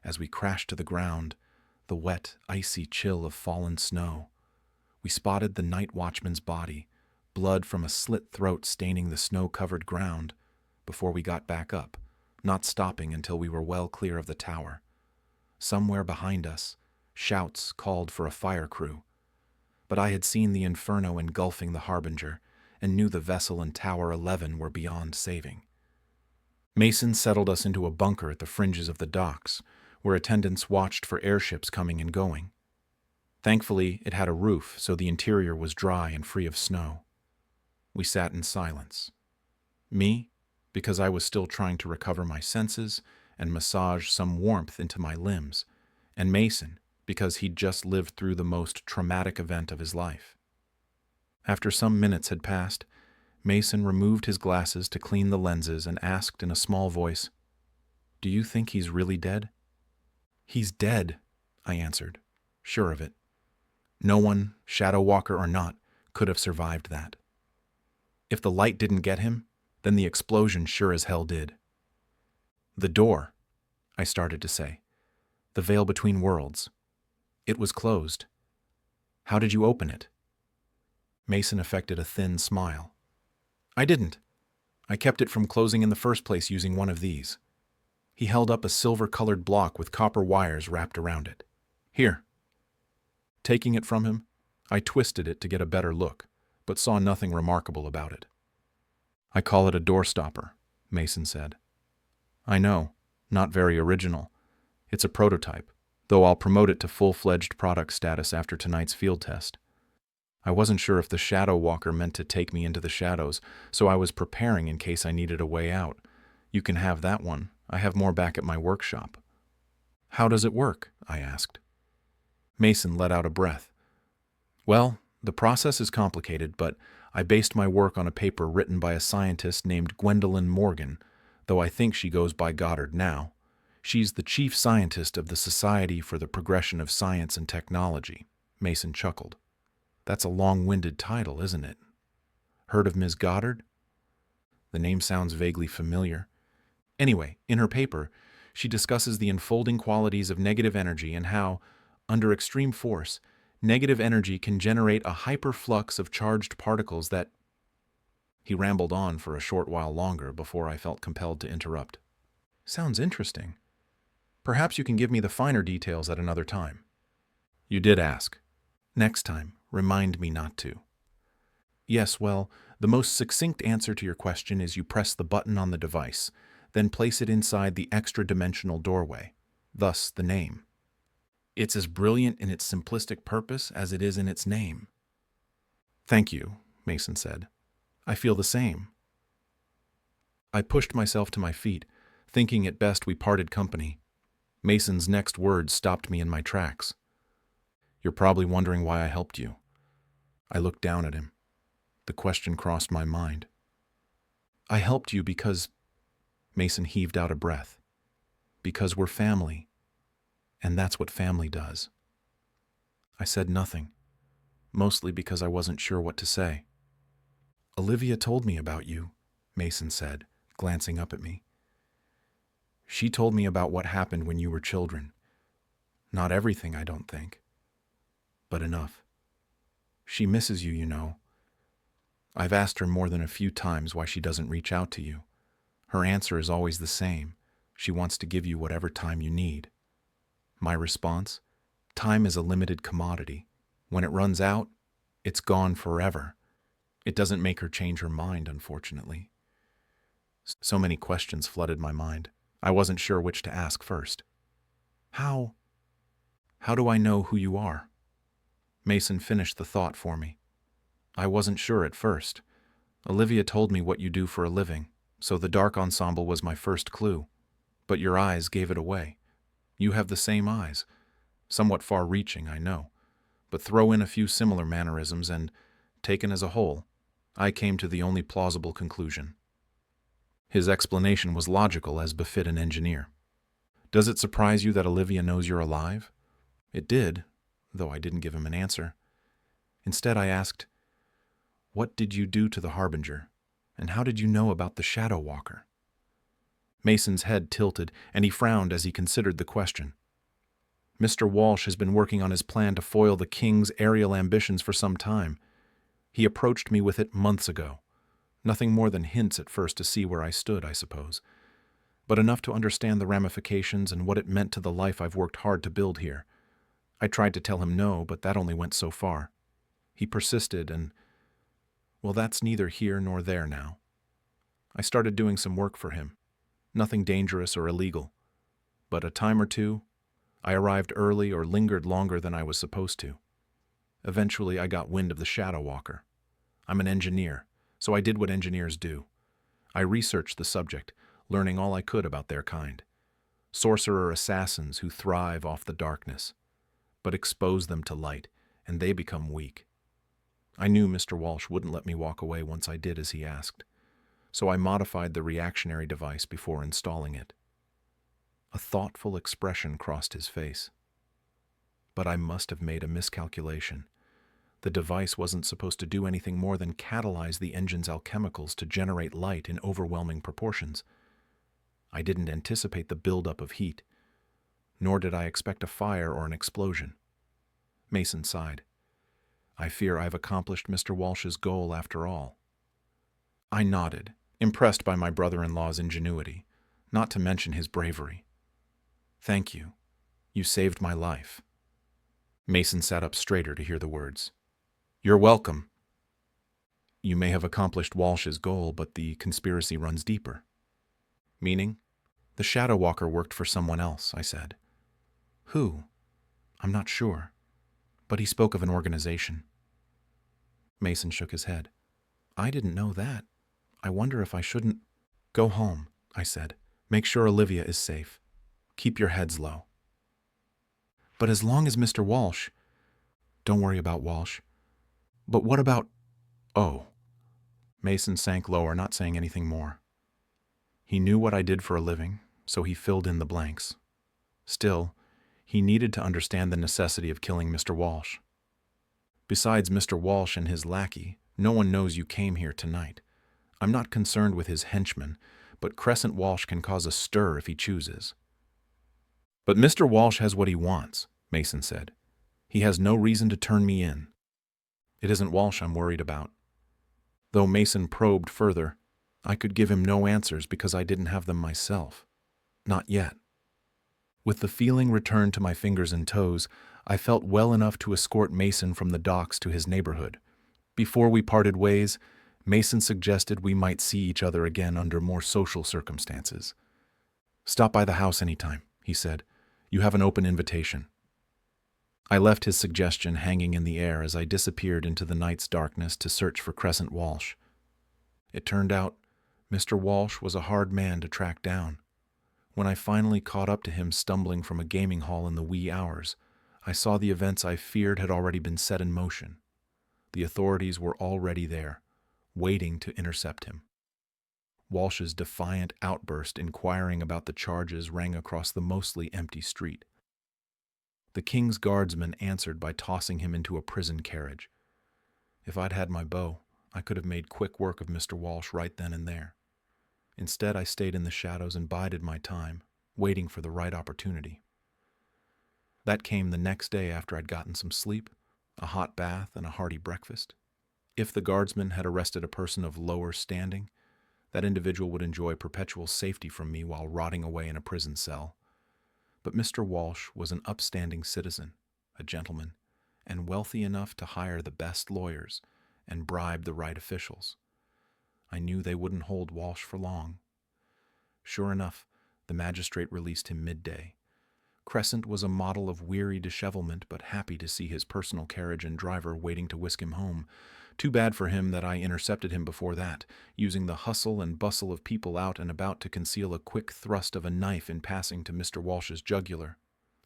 as we crashed to the ground, the wet, icy chill of fallen snow. We spotted the night watchman's body, blood from a slit throat staining the snow-covered ground, before we got back up, not stopping until we were well clear of the tower. Somewhere behind us, shouts called for a fire crew. But I had seen the inferno engulfing the harbinger, and knew the vessel and Tower 11 were beyond saving. Mason settled us into a bunker at the fringes of the docks, where attendants watched for airships coming and going. Thankfully, it had a roof, so the interior was dry and free of snow. We sat in silence. Me, because I was still trying to recover my senses and massage some warmth into my limbs, and Mason, because he'd just lived through the most traumatic event of his life. After some minutes had passed, Mason removed his glasses to clean the lenses and asked in a small voice, "Do you think he's really dead?" "He's dead," I answered, sure of it. No one, Shadow Walker or not, could have survived that. If the light didn't get him, then the explosion sure as hell did. "The door," I started to say. "The veil between worlds. It was closed. How did you open it?" Mason affected a thin smile. "I didn't. I kept it from closing in the first place using one of these." He held up a silver-colored block with copper wires wrapped around it. "Here." Taking it from him, I twisted it to get a better look, but saw nothing remarkable about it. "I call it a door stopper," Mason said. "I know, not very original. It's a prototype, though I'll promote it to full-fledged product status after tonight's field test. I wasn't sure if the Shadow Walker meant to take me into the shadows, so I was preparing in case I needed a way out. You can have that one. I have more back at my workshop." "How does it work?" I asked. Mason let out a breath. "Well, the process is complicated, but I based my work on a paper written by a scientist named Gwendolyn Morgan, though I think she goes by Goddard now. She's the chief scientist of the Society for the Progression of Science and Technology." Mason chuckled. "That's a long-winded title, isn't it? Heard of Ms. Goddard?" The name sounds vaguely familiar. Anyway, in her paper, she discusses the unfolding qualities of negative energy and how, under extreme force, negative energy can generate a hyperflux of charged particles that... He rambled on for a short while longer before I felt compelled to interrupt. "Sounds interesting. Perhaps you can give me the finer details at another time." "You did ask. Next time, remind me not to." "Yes, well, the most succinct answer to your question is you press the button on the device, then place it inside the extra-dimensional doorway, thus the name. It's as brilliant in its simplistic purpose as it is in its name." "Thank you," Mason said. "I feel the same." I pushed myself to my feet, thinking it best we parted company. Mason's next words stopped me in my tracks. "You're probably wondering why I helped you." I looked down at him. The question crossed my mind. "I helped you because..." Mason heaved out a breath. "Because we're family. And that's what family does. I said nothing, mostly because I wasn't sure what to say. Olivia told me about you, Mason said, glancing up at me. She told me about what happened when you were children. Not everything, I don't think, but enough. She misses you, you know. I've asked her more than a few times why she doesn't reach out to you. Her answer is always the same. She wants to give you whatever time you need. My response? Time is a limited commodity. When it runs out, it's gone forever. It doesn't make her change her mind, unfortunately. So many questions flooded my mind. I wasn't sure which to ask first. How do I know who you are? Mason finished the thought for me. I wasn't sure at first. Olivia told me what you do for a living, so the dark ensemble was my first clue. But your eyes gave it away. You have the same eyes. Somewhat far-reaching, I know. But throw in a few similar mannerisms and, taken as a whole, I came to the only plausible conclusion. His explanation was logical as befit an engineer. Does it surprise you that Olivia knows you're alive? It did, though I didn't give him an answer. Instead, I asked, what did you do to the Harbinger, and how did you know about the Shadow Walker? Mason's head tilted, and he frowned as he considered the question. Mr. Walsh has been working on his plan to foil the King's aerial ambitions for some time. He approached me with it months ago. Nothing more than hints at first to see where I stood, I suppose, but enough to understand the ramifications and what it meant to the life I've worked hard to build here. I tried to tell him no, but that only went so far. He persisted and, well, that's neither here nor there now. I started doing some work for him. Nothing dangerous or illegal. But a time or two, I arrived early or lingered longer than I was supposed to. Eventually, I got wind of the Shadow Walker. I'm an engineer, so I did what engineers do. I researched the subject, learning all I could about their kind. Sorcerer assassins who thrive off the darkness, but expose them to light, and they become weak. I knew Mr. Walsh wouldn't let me walk away once I did as he asked, so I modified the reactionary device before installing it. A thoughtful expression crossed his face. But I must have made a miscalculation. The device wasn't supposed to do anything more than catalyze the engine's alchemicals to generate light in overwhelming proportions. I didn't anticipate the buildup of heat, nor did I expect a fire or an explosion. Mason sighed. I fear I've accomplished Mr. Walsh's goal after all. I nodded, impressed by my brother-in-law's ingenuity, not to mention his bravery. Thank you. You saved my life. Mason sat up straighter to hear the words. You're welcome. You may have accomplished Walsh's goal, but the conspiracy runs deeper. Meaning? The Shadow Walker worked for someone else, I said. Who? I'm not sure. But he spoke of an organization. Mason shook his head. I didn't know that. I wonder if I shouldn't... Go home, I said. Make sure Olivia is safe. Keep your heads low. But as long as Mr. Walsh... Don't worry about Walsh. But what about... Oh. Mason sank lower, not saying anything more. He knew what I did for a living, so he filled in the blanks. Still, he needed to understand the necessity of killing Mr. Walsh. Besides Mr. Walsh and his lackey, no one knows you came here tonight. I'm not concerned with his henchmen, but Crescent Walsh can cause a stir if he chooses. But Mr. Walsh has what he wants, Mason said. He has no reason to turn me in. It isn't Walsh I'm worried about. Though Mason probed further, I could give him no answers because I didn't have them myself. Not yet. With the feeling returned to my fingers and toes, I felt well enough to escort Mason from the docks to his neighborhood. Before we parted ways, Mason suggested we might see each other again under more social circumstances. Stop by the house anytime, he said. You have an open invitation. I left his suggestion hanging in the air as I disappeared into the night's darkness to search for Crescent Walsh. It turned out Mr. Walsh was a hard man to track down. When I finally caught up to him stumbling from a gaming hall in the wee hours, I saw the events I feared had already been set in motion. The authorities were already there, waiting to intercept him. Walsh's defiant outburst inquiring about the charges rang across the mostly empty street. The king's guardsman answered by tossing him into a prison carriage. If I'd had my bow, I could have made quick work of Mr. Walsh right then and there. Instead, I stayed in the shadows and bided my time, waiting for the right opportunity. That came the next day after I'd gotten some sleep, a hot bath, and a hearty breakfast. If the guardsman had arrested a person of lower standing, that individual would enjoy perpetual safety from me while rotting away in a prison cell. But Mr. Walsh was an upstanding citizen, a gentleman, and wealthy enough to hire the best lawyers and bribe the right officials. I knew they wouldn't hold Walsh for long. Sure enough, the magistrate released him midday. Crescent was a model of weary dishevelment, but happy to see his personal carriage and driver waiting to whisk him home. Too bad for him that I intercepted him before that, using the hustle and bustle of people out and about to conceal a quick thrust of a knife in passing to Mr. Walsh's jugular.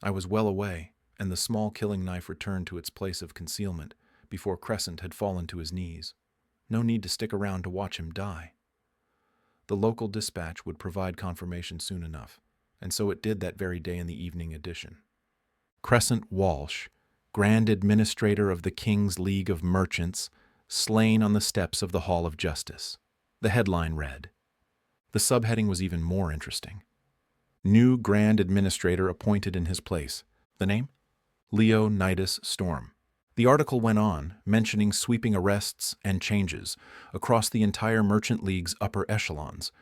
I was well away, and the small killing knife returned to its place of concealment before Crescent had fallen to his knees. No need to stick around to watch him die. The local dispatch would provide confirmation soon enough, and so it did that very day in the evening edition. Crescent Walsh, Grand Administrator of the King's League of Merchants, slain on the steps of the Hall of Justice. The headline read. The subheading was even more interesting. New Grand Administrator appointed in his place. The name? Leonidas Storm. The article went on, mentioning sweeping arrests and changes across the entire Merchant League's upper echelons.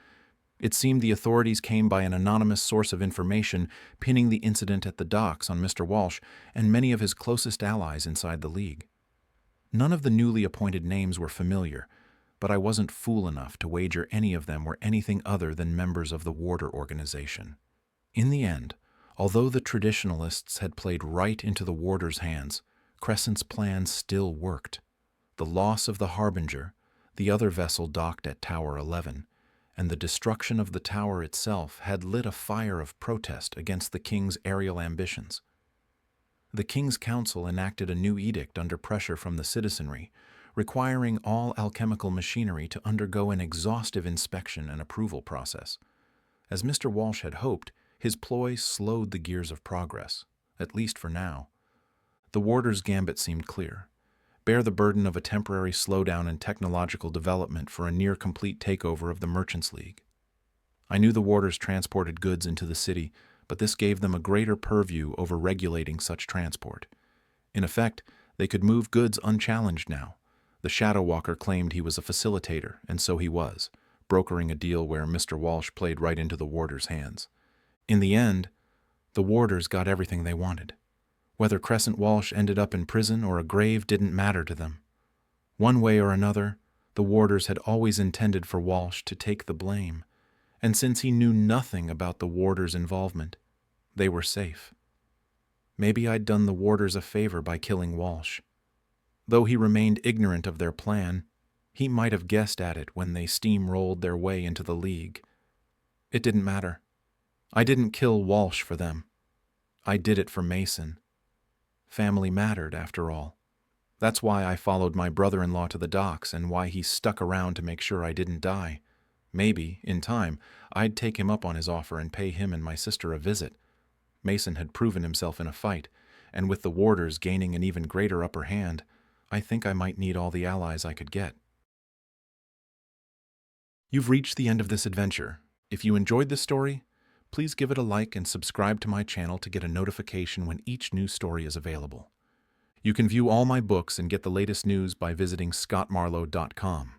It seemed the authorities came by an anonymous source of information pinning the incident at the docks on Mr. Walsh and many of his closest allies inside the League. None of the newly appointed names were familiar, but I wasn't fool enough to wager any of them were anything other than members of the Warder organization. In the end, although the traditionalists had played right into the Warder's hands, Crescent's plan still worked. The loss of the Harbinger, the other vessel docked at Tower 11, and the destruction of the tower itself had lit a fire of protest against the king's aerial ambitions. The King's Council enacted a new edict under pressure from the citizenry, requiring all alchemical machinery to undergo an exhaustive inspection and approval process. As Mr. Walsh had hoped, his ploy slowed the gears of progress, at least for now. The Warder's gambit seemed clear. Bear the burden of a temporary slowdown in technological development for a near-complete takeover of the Merchants League. I knew the Warders transported goods into the city, but this gave them a greater purview over regulating such transport. In effect, they could move goods unchallenged now. The Shadow Walker claimed he was a facilitator, and so he was, brokering a deal where Mr. Walsh played right into the Warder's hands. In the end, the Warders got everything they wanted. Whether Crescent Walsh ended up in prison or a grave didn't matter to them. One way or another, the Warders had always intended for Walsh to take the blame, and since he knew nothing about the Warders' involvement, they were safe. Maybe I'd done the Warders a favor by killing Walsh. Though he remained ignorant of their plan, he might have guessed at it when they steamrolled their way into the League. It didn't matter. I didn't kill Walsh for them. I did it for Mason. Family mattered, after all. That's why I followed my brother-in-law to the docks and why he stuck around to make sure I didn't die. Maybe, in time, I'd take him up on his offer and pay him and my sister a visit. Mason had proven himself in a fight, and with the Warders gaining an even greater upper hand, I think I might need all the allies I could get. You've reached the end of this adventure. If you enjoyed this story, please give it a like and subscribe to my channel to get a notification when each new story is available. You can view all my books and get the latest news by visiting scottmarlowe.com.